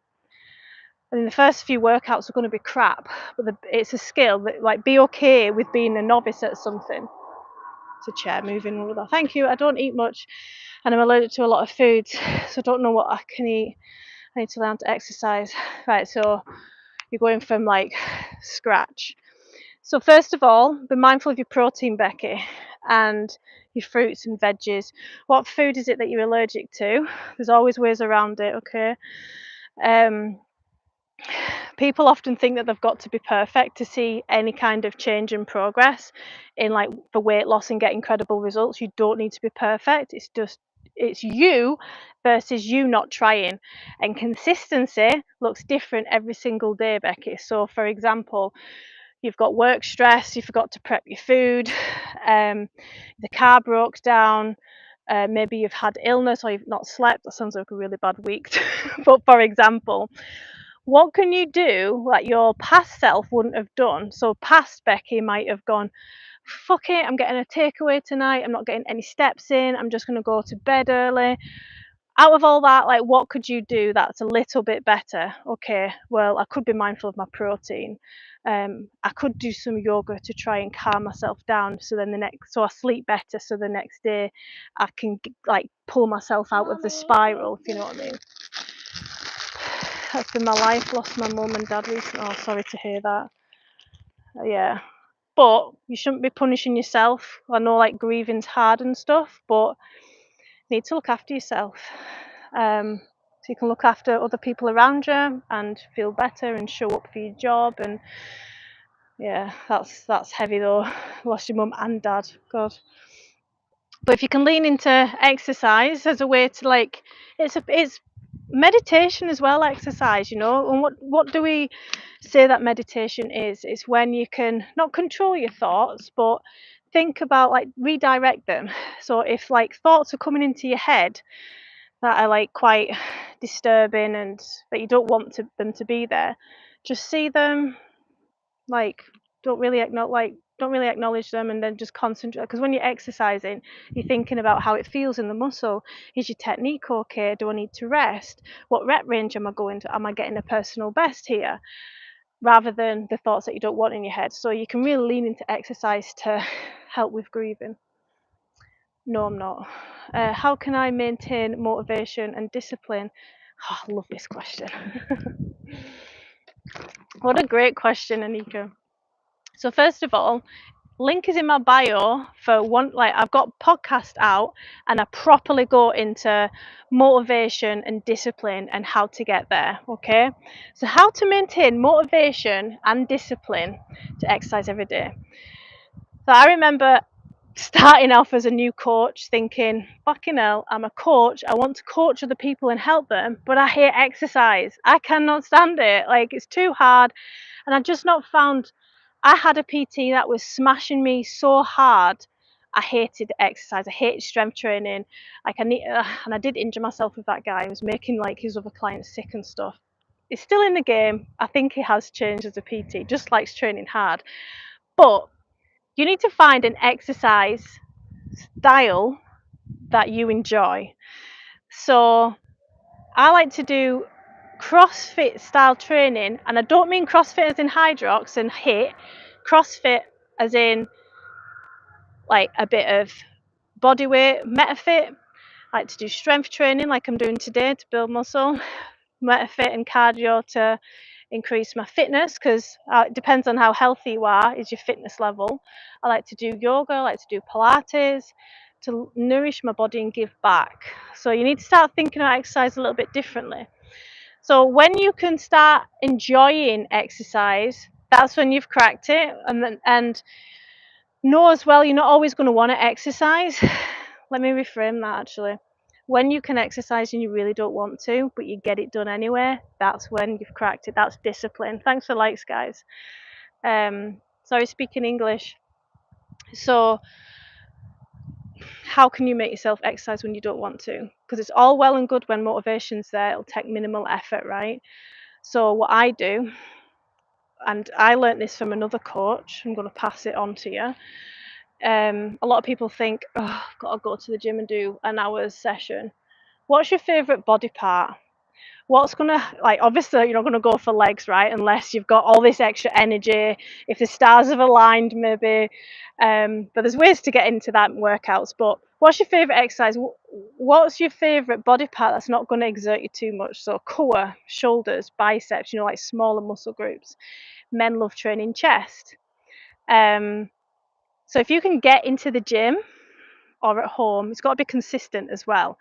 the first few workouts are going to be crap, but it's a skill that, like, be okay with being a novice at something. It's a chair moving. Thank you. I don't eat much, and I'm allergic to a lot of foods, so I don't know what I can eat. I need to learn to exercise. Right, so you're going from like scratch. So first of all, be mindful of your protein, Becky, and your fruits and veggies. What food is it that you're allergic to? There's always ways around it, okay? People often think that they've got to be perfect to see any kind of change and progress in, like, for weight loss and get incredible results. You don't need to be perfect. It's you versus you not trying, and consistency looks different every single day, Becky. So for example, you've got work stress, you forgot to prep your food, the car broke down, maybe you've had illness or you've not slept. That sounds like a really bad week. But for example, what can you do that your past self wouldn't have done? So past Becky might have gone, fuck it, I'm getting a takeaway tonight, I'm not getting any steps in, I'm just going to go to bed early. Out of all that, like, what could you do that's a little bit better? Okay, well, I could be mindful of my protein. I could do some yoga to try and calm myself down, so I sleep better, so the next day I can, like, pull myself out of the spiral, if you know what I mean. That's been my life. Lost my mum and dad recently. Oh, sorry to hear that. Yeah, but you shouldn't be punishing yourself. I know, like, grieving's hard and stuff, but you need to look after yourself. So you can look after other people around you and feel better and show up for your job. And yeah, that's heavy though. Lost your mum and dad. God. But if you can lean into exercise as a way to, like, it's meditation as well, exercise, you know. And what do we say that meditation is? It's when you can not control your thoughts, but think about, like, redirect them. So if, like, thoughts are coming into your head that are, like, quite disturbing and that you don't want them to be there, just see them, like, don't really acknowledge them, and then just concentrate. Because when you're exercising, you're thinking about how it feels in the muscle. Is your technique okay? Do I need to rest? What rep range am I going to? Am I getting a personal best here? Rather than the thoughts that you don't want in your head. So you can really lean into exercise to help with grieving. No, I'm not. How can I maintain motivation and discipline? Oh, I love this question. What a great question, Anika. So first of all, link is in my bio for one. Like, I've got podcast out and I properly go into motivation and discipline and how to get there. Okay, so how to maintain motivation and discipline to exercise every day. So I remember starting off as a new coach thinking, fucking hell, I'm a coach, I want to coach other people and help them, but I hate exercise. I cannot stand it. Like, it's too hard. And I just not found, I had a PT that was smashing me so hard. I hated exercise. I hated strength training. Like, and I did injure myself with that guy. He was making, like, his other clients sick and stuff. He's still in the game. I think he has changed as a PT, just likes training hard. But you need to find an exercise style that you enjoy. So I like to do CrossFit style training, and I don't mean CrossFit as in Hydrox and HIIT. CrossFit as in, like, a bit of body weight, MetaFit. I like to do strength training like I'm doing today to build muscle, MetaFit and cardio to increase my fitness, because it depends on how healthy you are is your fitness level. I like to do yoga, I like to do Pilates to nourish my body and give back. So you need to start thinking about exercise a little bit differently. So when you can start enjoying exercise, that's when you've cracked it. And know as well, you're not always going to want to exercise. Let me reframe that actually. When you can exercise and you really don't want to, but you get it done anyway, that's when you've cracked it. That's discipline. Thanks for likes, guys. Sorry, speaking English. So how can you make yourself exercise when you don't want to? Because it's all well and good when motivation's there, it'll take minimal effort, right? So what I do, and I learnt this from another coach, I'm going to pass it on to you. A lot of people think, oh, I've got to go to the gym and do an hour's session. What's your favourite body part? What's gonna, like, obviously you're not gonna go for legs, right, unless you've got all this extra energy, if the stars have aligned maybe, but there's ways to get into that workouts. But what's your favourite exercise? What's your favourite body part that's not going to exert you too much? So core, shoulders, biceps, you know, like smaller muscle groups. Men love training chest. So if you can get into the gym or at home, it's got to be consistent as well.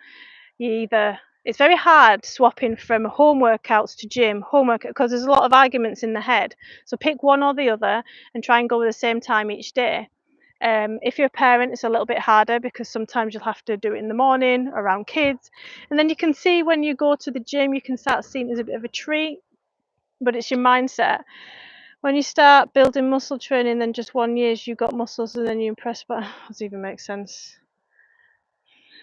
It's very hard swapping from home workouts to gym because there's a lot of arguments in the head. So pick one or the other and try and go at the same time each day. If you're a parent, it's a little bit harder because sometimes you'll have to do it in the morning around kids. And then you can see when you go to the gym, you can start seeing it as a bit of a treat, but it's your mindset. When you start building muscle training, then just 1 year you got muscles and then you impress, but does it even make sense?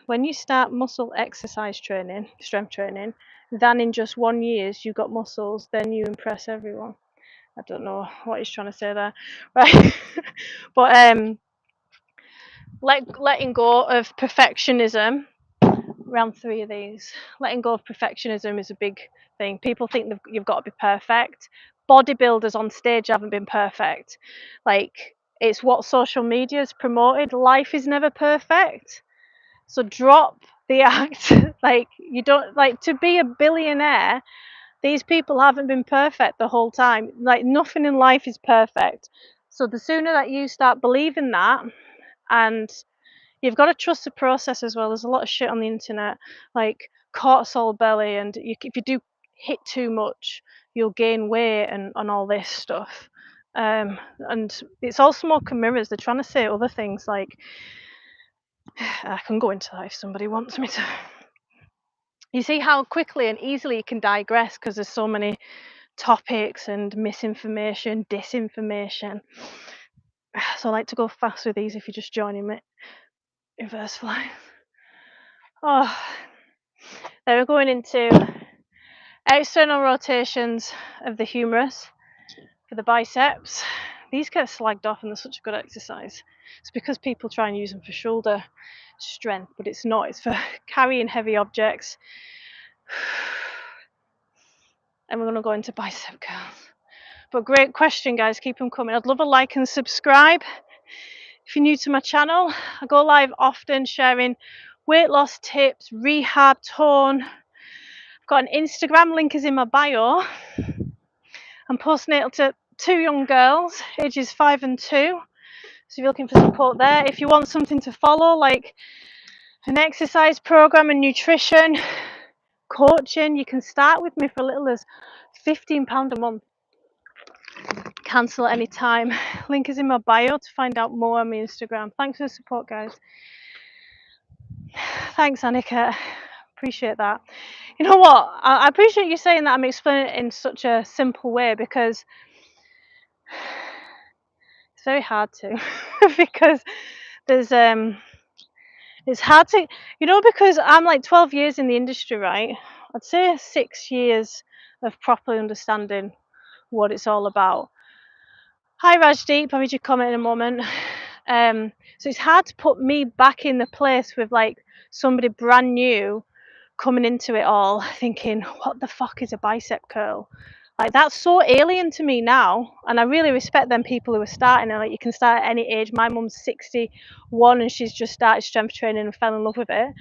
When you start muscle exercise training, strength training, then in just 1 year you got muscles, then you impress everyone. I don't know what he's trying to say there, right? But letting go of perfectionism. Round 3 of these. Letting go of perfectionism is a big thing. People think you've got to be perfect. Bodybuilders on stage haven't been perfect. Like, it's what social media has promoted. Life is never perfect. So drop the act. Like, you don't, like, to be a billionaire, these people haven't been perfect the whole time. Like, nothing in life is perfect. So the sooner that you start believing that, and you've got to trust the process as well. There's a lot of shit on the internet, like cortisol belly, and if you do hit too much, you'll gain weight and all this stuff. And it's all smoke and mirrors. They're trying to say other things like, I can go into that if somebody wants me to. You see how quickly and easily you can digress because there's so many topics and misinformation, disinformation. So I like to go fast with these if you're just joining me. Inverse fly. Oh, then we're going into external rotations of the humerus for the biceps. These get slagged off and they're such a good exercise. It's because people try and use them for shoulder strength, but it's not. It's for carrying heavy objects. And we're going to go into bicep curls. But great question, guys. Keep them coming. I'd love a like and subscribe. If you're new to my channel, I go live often sharing weight loss tips, rehab, tone. I've got an Instagram, link is in my bio. I'm postnatal to 2 young girls, ages 5 and 2. So if you're looking for support there, if you want something to follow, like an exercise program and nutrition, coaching, you can start with me for as little as £15 a month. Cancel at any time. Link is in my bio to find out more on my Instagram. Thanks for the support, guys. Thanks, Annika. Appreciate that. You know what? I appreciate you saying that I'm explaining it in such a simple way, because it's very hard to because there's it's hard to, you know, because I'm like 12 years in the industry, right? I'd say 6 years of properly understanding what it's all about. Hi Rajdeep, I'll read your comment in a moment. So it's hard to put me back in the place with like somebody brand new coming into it all thinking, what the fuck is a bicep curl? Like, that's so alien to me now, and I really respect them people who are starting. And like, you can start at any age. My mum's 61 and she's just started strength training and fell in love with it.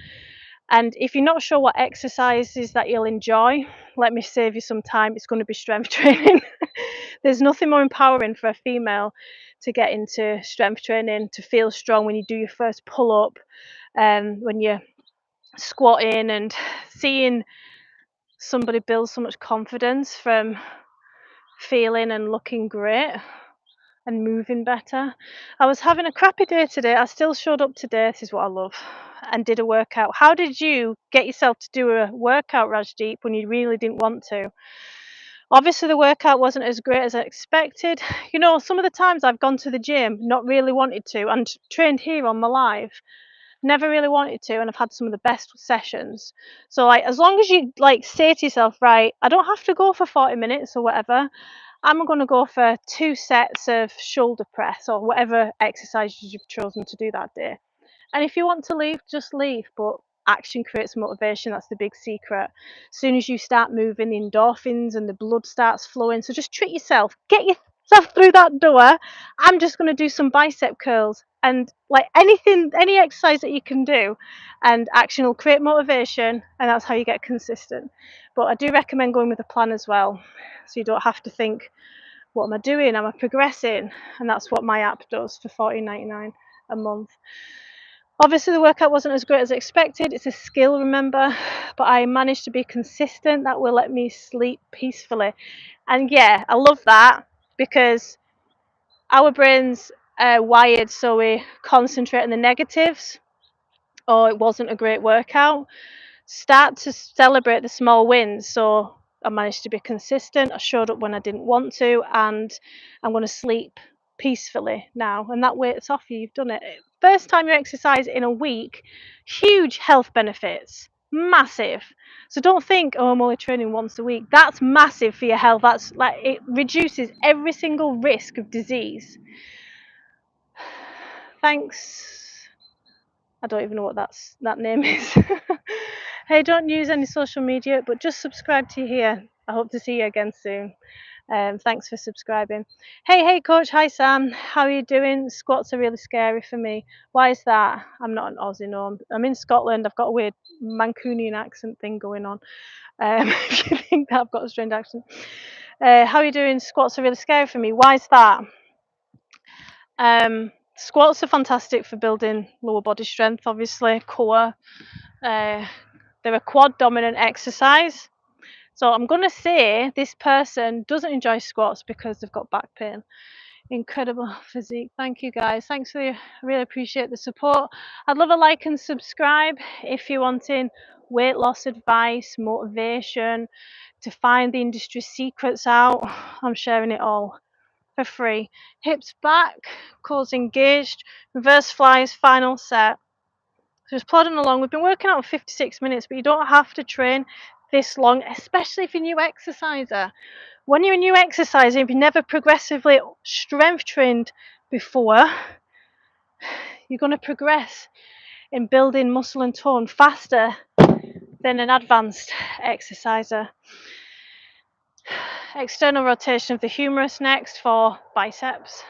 And if you're not sure what exercises that you'll enjoy, let me save you some time. It's going to be strength training. There's nothing more empowering for a female to get into strength training, to feel strong when you do your first pull up, when you're squatting, and seeing somebody build so much confidence from feeling and looking great and moving better. I was having a crappy day today. I still showed up today. This is what I love. And did a workout. How did you get yourself to do a workout, Rajdeep, when you really didn't want to? Obviously, the workout wasn't as great as I expected. You know, some of the times I've gone to the gym, not really wanted to, and trained here on my live, never really wanted to, and I've had some of the best sessions. So, like, as long as you like say to yourself, right, I don't have to go for 40 minutes or whatever. I'm going to go for 2 sets of shoulder press or whatever exercises you've chosen to do that day. And if you want to leave, just leave. But action creates motivation. That's the big secret. As soon as you start moving, the endorphins and the blood starts flowing. So just treat yourself. Get yourself through that door. I'm just going to do some bicep curls. And like anything, any exercise that you can do, and action will create motivation. And that's how you get consistent. But I do recommend going with a plan as well. So you don't have to think, what am I doing? Am I progressing? And that's what my app does for $14.99 a month. Obviously, the workout wasn't as great as expected. It's a skill, remember, but I managed to be consistent. That will let me sleep peacefully. And yeah, I love that, because our brains are wired so we concentrate on the negatives. Oh, it wasn't a great workout. Start to celebrate the small wins. So I managed to be consistent. I showed up when I didn't want to, and I'm going to sleep peacefully now. And that weight's off you. You've done it. First time you exercise in a week, huge health benefits. Massive. So don't think, oh, I'm only training once a week. That's massive for your health. That's like, it reduces every single risk of disease. Thanks. I don't even know what that name is. Hey, don't use any social media, but just subscribe to here. I hope to see you again soon. Thanks for subscribing. Hey, coach. Hi, Sam. How are you doing? Squats are really scary for me. Why is that? I'm not an Aussie, no. I'm in Scotland. I've got a weird Mancunian accent thing going on. If you think that I've got a strange accent. How are you doing? Squats are really scary for me. Why is that? Squats are fantastic for building lower body strength, obviously, core. They're a quad dominant exercise. So I'm going to say this person doesn't enjoy squats because they've got back pain. Incredible physique. Thank you, guys. Thanks I really appreciate the support. I'd love a like and subscribe if you're wanting weight loss advice, motivation, to find the industry secrets out. I'm sharing it all for free. Hips back, cores engaged, reverse flies, final set. So just plodding along. We've been working out for 56 minutes, but you don't have to train this long, especially if you're a new exerciser. When you're a new exerciser, if you've never progressively strength trained before, you're going to progress in building muscle and tone faster than an advanced exerciser. External rotation of the humerus next for biceps.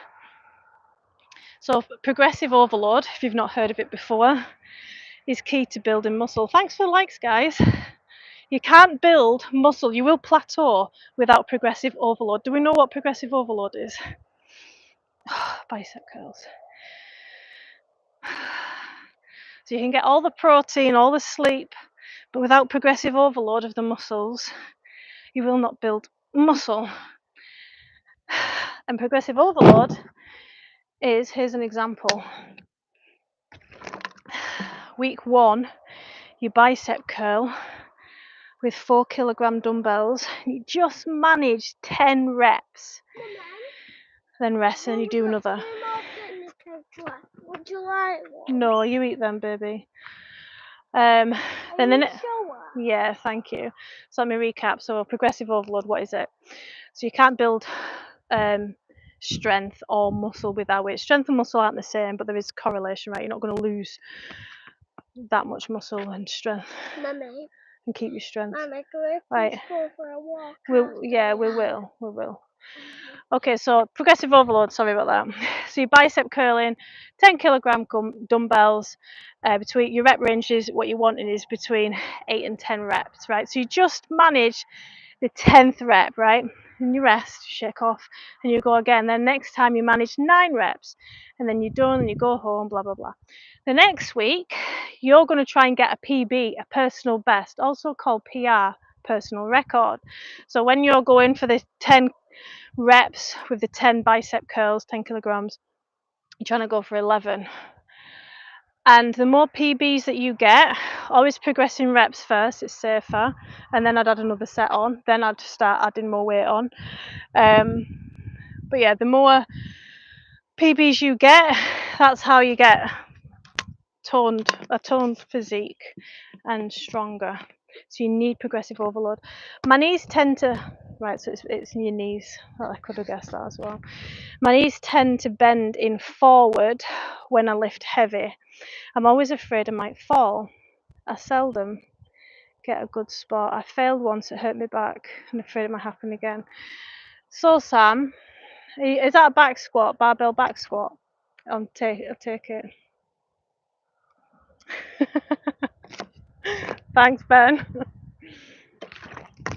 So progressive overload, if you've not heard of it before, is key to building muscle. Thanks for the likes, guys. You can't build muscle, you will plateau without progressive overload. Do we know what progressive overload is? Bicep curls. So you can get all the protein, all the sleep, but without progressive overload of the muscles, you will not build muscle. And progressive overload is, here's an example. Week 1, you bicep curl with 4 kilogram dumbbells. You just manage 10 reps. Then rest and you do another. Would you like one? No, you eat them, baby. Are then you the sure? Yeah, thank you. So let me recap. So progressive overload, what is it? So you can't build strength or muscle without it. Strength and muscle aren't the same, but there is correlation, right? You're not going to lose that much muscle and strength. Mummy. And keep your strength. Mummy, can we Right. go for a walk? We will. We will. Okay, so progressive overload, sorry about that. So your bicep curling, 10 kilogram dumbbells, between your rep ranges, what you're wanting is between 8 and 10 reps, right? So you just manage the 10th rep, right? And you rest, shake off, and you go again. Then next time you manage 9 reps, and then you're done and you go home, blah, blah, blah. The next week, you're going to try and get a PB, a personal best, also called PR, personal record. So when you're going for the 10 reps with the 10 bicep curls, 10 kilograms, you're trying to go for 11. And the more PBs that you get, always progressing reps first, it's safer, and then I'd add another set on, then I'd start adding more weight on. But yeah, the more PBs you get, that's how you get a toned physique and stronger. So you need progressive overload. My knees tend to, right, so it's in your knees. Oh, I could have guessed that as well. My knees tend to bend in forward when I lift heavy. I'm always afraid I might fall. I seldom get a good spot. I failed once, it hurt my back, and I'm afraid it might happen again. So Sam, is that a back squat, barbell back squat? I'll take it. Thanks, Ben.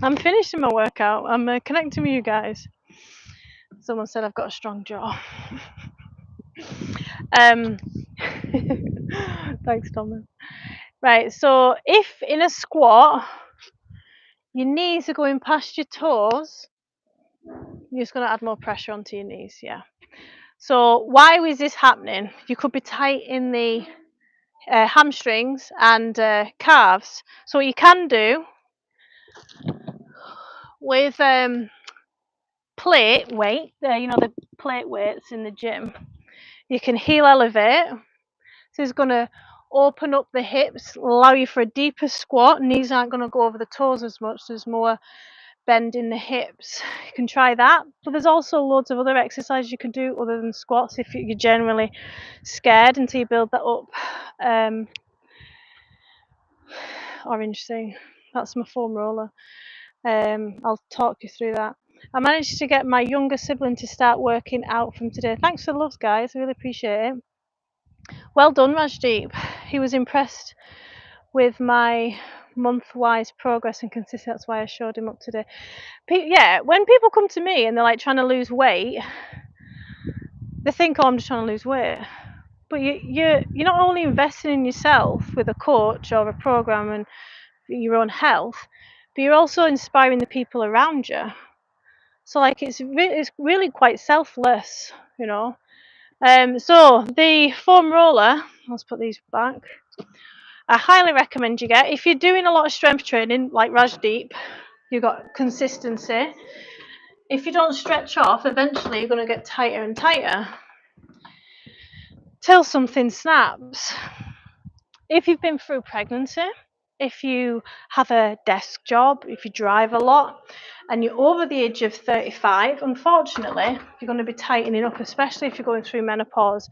I'm finishing my workout. I'm connecting with you guys. Someone said I've got a strong jaw. Thanks, Thomas. Right, so if in a squat your knees are going past your toes, you're just going to add more pressure onto your knees, yeah. So why is this happening? You could be tight in the hamstrings and calves. So what you can do with plate weight, the plate weights in the gym, you can heel elevate. So it's going to open up the hips, allow you for a deeper squat. Knees aren't going to go over the toes as much. There's more bend in the hips. You can try that. But there's also loads of other exercises you can do other than squats if you're generally scared until you build that up. Orange thing. That's my foam roller. I'll talk you through that. I managed to get my younger sibling to start working out from today. Thanks for the love, guys. I really appreciate it. Well done, Rajdeep. He was impressed with my month-wise progress and consistency. That's why I showed him up today. Yeah, when people come to me and they're like trying to lose weight, they think, oh, I'm just trying to lose weight. But you're not only investing in yourself with a coach or a program and your own health, but you're also inspiring the people around you. So like it's really quite selfless, you know. So the foam roller, let's put these back. I highly recommend you get, if you're doing a lot of strength training like Rajdeep, you've got consistency. If you don't stretch off, eventually you're going to get tighter and tighter till something snaps. If you've been through pregnancy, if you have a desk job, if you drive a lot, and you're over the age of 35, unfortunately, you're going to be tightening up, especially if you're going through menopause.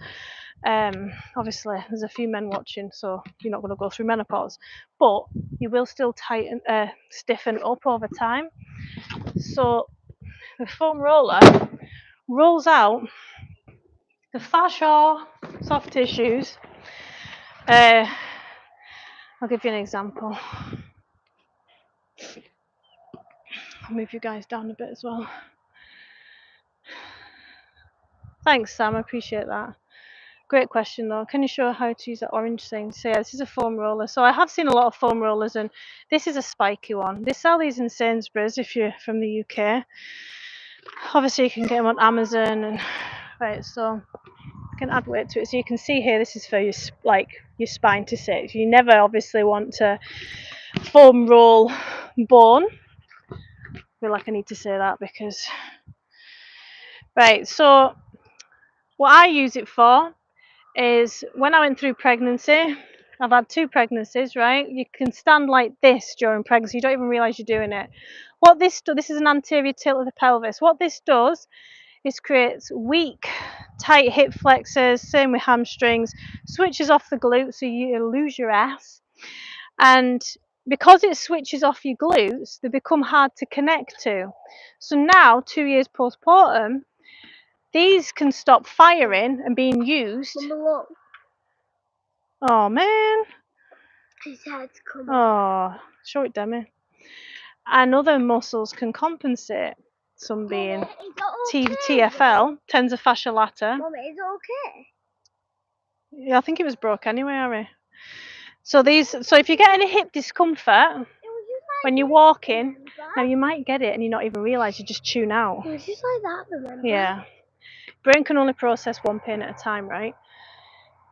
Obviously, there's a few men watching, so you're not going to go through menopause, but you will still stiffen up over time. So the foam roller rolls out the fascia, soft tissues. I'll give you an example. I'll move you guys down a bit as well. Thanks, Sam. I appreciate that. Great question, though. Can you show how to use that orange thing? So yeah, this is a foam roller. So I have seen a lot of foam rollers, and this is a spiky one. They sell these in Sainsbury's if you're from the UK. Obviously, you can get them on Amazon, and right. So I can add weight to it. So you can see here, this is for your spine to sit. You never obviously want to foam roll bone. I feel like I need to say that because right. So what I use it for is when I went through pregnancy. I've had 2 pregnancies, right? You can stand like this during pregnancy. You don't even realise you're doing it. What this is an anterior tilt of the pelvis. What this does is creates weak, tight hip flexors, same with hamstrings, switches off the glutes so you lose your ass. And because it switches off your glutes, they become hard to connect to. So now, 2 years postpartum, these can stop firing and being used. Mama, look. Oh man. His head's coming. Oh, show it, Demi. And other muscles can compensate. Some being Mama, is it okay? TFL, tensor fascia lata. Mama, is it okay? Yeah, I think it was broke anyway, Harry. So if you get any hip discomfort It was just like when you're this, walking, remember? now you might get it and you not even realise, you just tune out. It was just like that, remember? Yeah. Brain can only process one pain at a time, right?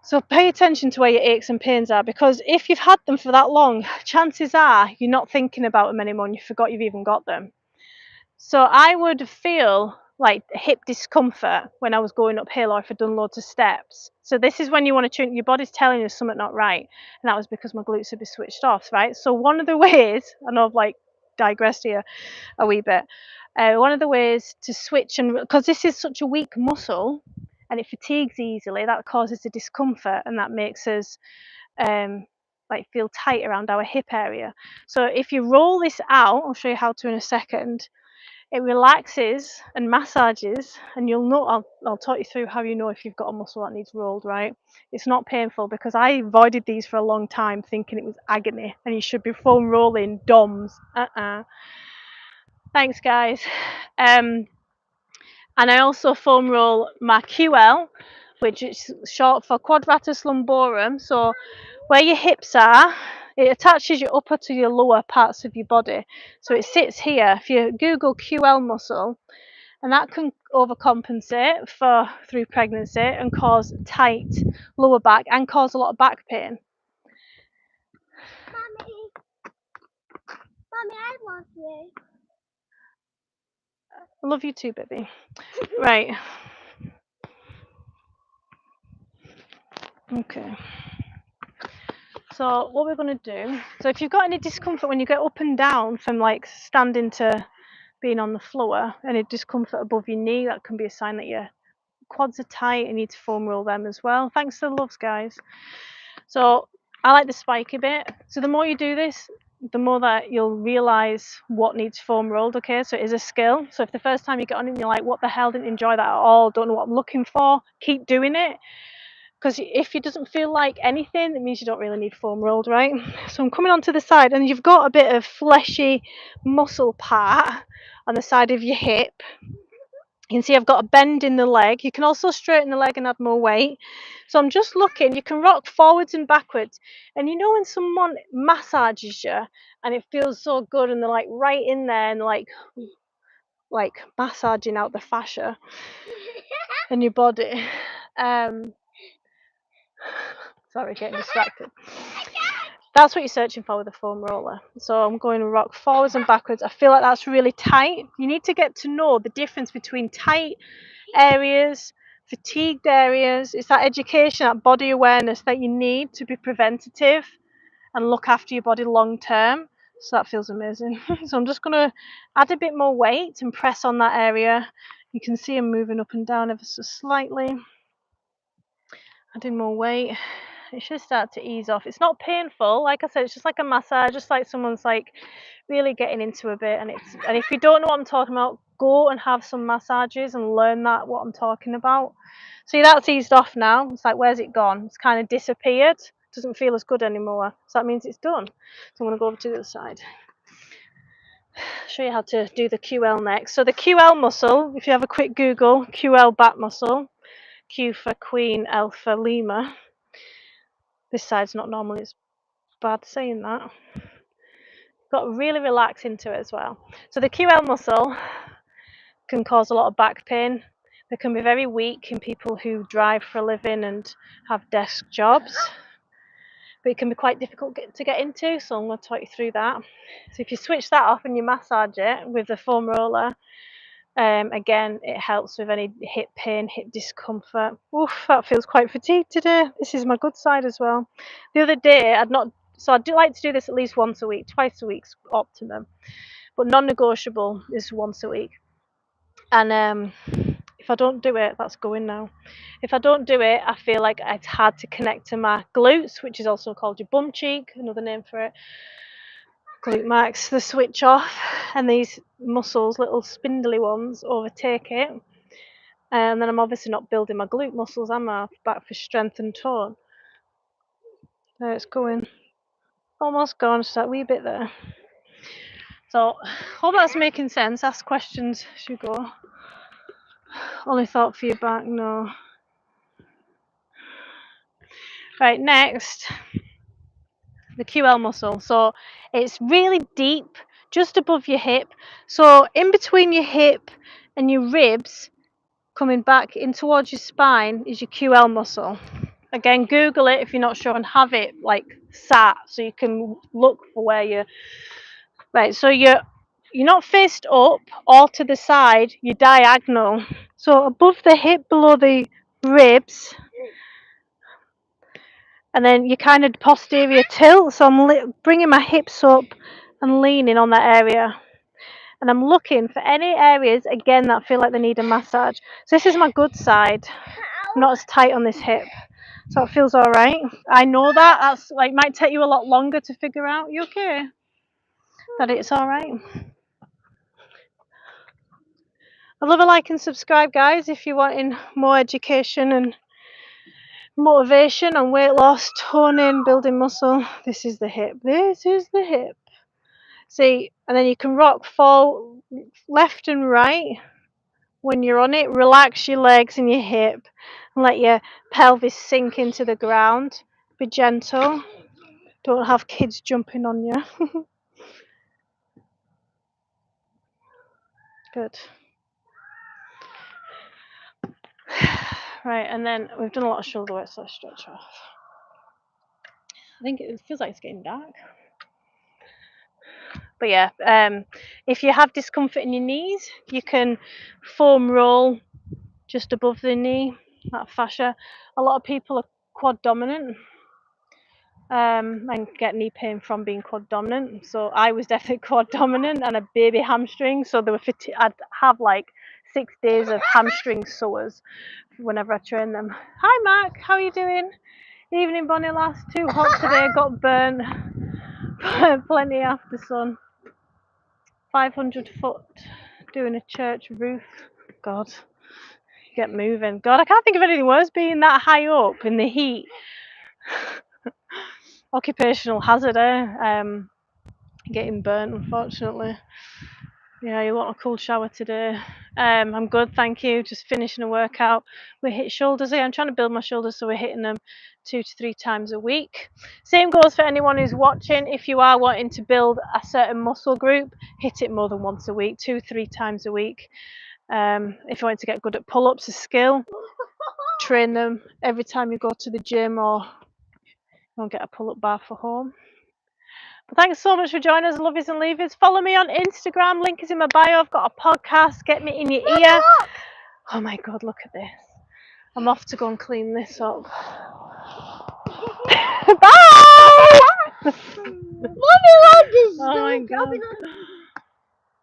So pay attention to where your aches and pains are, because if you've had them for that long, chances are you're not thinking about them anymore and you forgot you've even got them. So I would feel like hip discomfort when I was going uphill or if I'd done loads of steps. So this is when you want to tune, your body's telling you something not right. And that was because my glutes had been switched off, right? So one of the ways, I know I've like digressed here a wee bit, one of the ways to switch, and because this is such a weak muscle and it fatigues easily, that causes the discomfort and that makes us like feel tight around our hip area. So if you roll this out, I'll show you how to in a second, it relaxes and massages, and you'll know, I'll talk you through how you know if you've got a muscle that needs rolled, right? It's not painful, because I avoided these for a long time thinking it was agony and you should be foam rolling DOMs. Thanks guys. And I also foam roll my QL, which is short for quadratus lumborum. So where your hips are, it attaches your upper to your lower parts of your body. So it sits here. If you Google QL muscle, and that can overcompensate through pregnancy and cause tight lower back and cause a lot of back pain. Mommy, I love you. I love you too, baby. Right. Okay. So what we're going to do, so if you've got any discomfort when you get up and down from like standing to being on the floor, any discomfort above your knee, that can be a sign that your quads are tight and you need to foam roll them as well. Thanks for the loves, guys. So I like the spiky bit. So the more you do this, the more that you'll realise what needs foam rolled, okay? So it is a skill. So if the first time you get on it and you're like, what the hell, didn't enjoy that at all, don't know what I'm looking for, keep doing it. Because if it doesn't feel like anything, it means you don't really need foam rolled, right? So I'm coming onto the side, and you've got a bit of fleshy muscle part on the side of your hip. You can see I've got a bend in the leg. You can also straighten the leg and add more weight. So I'm just looking, you can rock forwards and backwards. And you know when someone massages you and it feels so good and they're like right in there and like massaging out the fascia in your body. Sorry, getting distracted. That's what you're searching for with a foam roller. So I'm going to rock forwards and backwards. I feel like that's really tight. You need to get to know the difference between tight areas, fatigued areas. It's that education, that body awareness that you need to be preventative and look after your body long term. So that feels amazing. So I'm just going to add a bit more weight and press on that area. You can see I'm moving up and down ever so slightly. Adding more weight. It should start to ease off. It's not painful, like I said, it's just like a massage, just like someone's like really getting into a bit. And if you don't know what I'm talking about, go and have some massages and learn what I'm talking about. See, that's eased off now. It's like, where's it gone? It's kind of disappeared. Doesn't feel as good anymore. So that means it's done. So I'm going to go over to the other side. Show you how to do the QL next. So the QL muscle, if you have a quick Google, QL back muscle, Q for Queen, L for Lima. This side's not normal, it's bad saying that. Got to really relax into it as well. So the QL muscle can cause a lot of back pain. They can be very weak in people who drive for a living and have desk jobs. But it can be quite difficult to get into, so I'm going to talk you through that. So if you switch that off and you massage it with the foam roller, again, it helps with any hip pain, hip discomfort. Oof, that feels quite fatigued today. This is my good side as well. The other day, I do like to do this at least once a week. Twice a week's optimum, but non-negotiable is once a week. And if I don't do it, that's going now. If I don't do it, I feel like it's hard to connect to my glutes, which is also called your bum cheek, another name for it. Glute max, the switch off, and these muscles, little spindly ones, overtake it. And then I'm obviously not building my glute muscles, am I? Back for strength and tone. There it's going. Almost gone, just that wee bit there. So, hope that's making sense. Ask questions as you go. Only thought for your back, no. Right, next, the QL muscle. So it's really deep, just above your hip. So in between your hip and your ribs, coming back in towards your spine, is your QL muscle. Again, Google it if you're not sure and have it like sat so you can look for where you're. Right, so you're not faced up or to the side, you're diagonal. So above the hip, below the ribs, and then you kind of posterior tilt. So I'm bringing my hips up and leaning on that area. And I'm looking for any areas, again, that feel like they need a massage. So this is my good side. I'm not as tight on this hip. So it feels all right. I know that. That's like might take you a lot longer to figure out. You okay? That it's all right. I love a like and subscribe, guys, if you're wanting more education and motivation on weight loss, toning, building muscle. This is the hip. This is the hip. See, and then you can rock fall left and right when you're on it. Relax your legs and your hip and let your pelvis sink into the ground. Be gentle. Don't have kids jumping on you. Good. Right, and then we've done a lot of shoulder work, so let's stretch off. I think it feels like it's getting dark. But yeah, if you have discomfort in your knees, you can foam roll just above the knee, that fascia. A lot of people are quad dominant and get knee pain from being quad dominant. So I was definitely quad dominant and a baby hamstring. So there were I'd have like 6 days of hamstring sores whenever I train them. Hi Mark, how are you doing? Evening Bonnie lass, too hot today, got burnt. Plenty after sun. 500 foot doing a church roof. God, get moving. God, I can't think of anything worse being that high up in the heat. Occupational hazard, eh? Getting burnt, unfortunately. Yeah, you want a cool shower today. I'm good, thank you. Just finishing a workout. We hit shoulders here. I'm trying to build my shoulders, so we're hitting them 2 to 3 times a week. Same goes for anyone who's watching. If you are wanting to build a certain muscle group, hit it more than once a week, 2-3 times a week. If you want to get good at pull-ups, a skill, train them every time you go to the gym or you want to get a pull-up bar for home. But thanks so much for joining us, lovies and leavers. Follow me on Instagram, link is in my bio. I've got a podcast, get me in your ear. Oh my God, look at this. I'm off to go and clean this up. Bye! Mommy, what is Oh my God.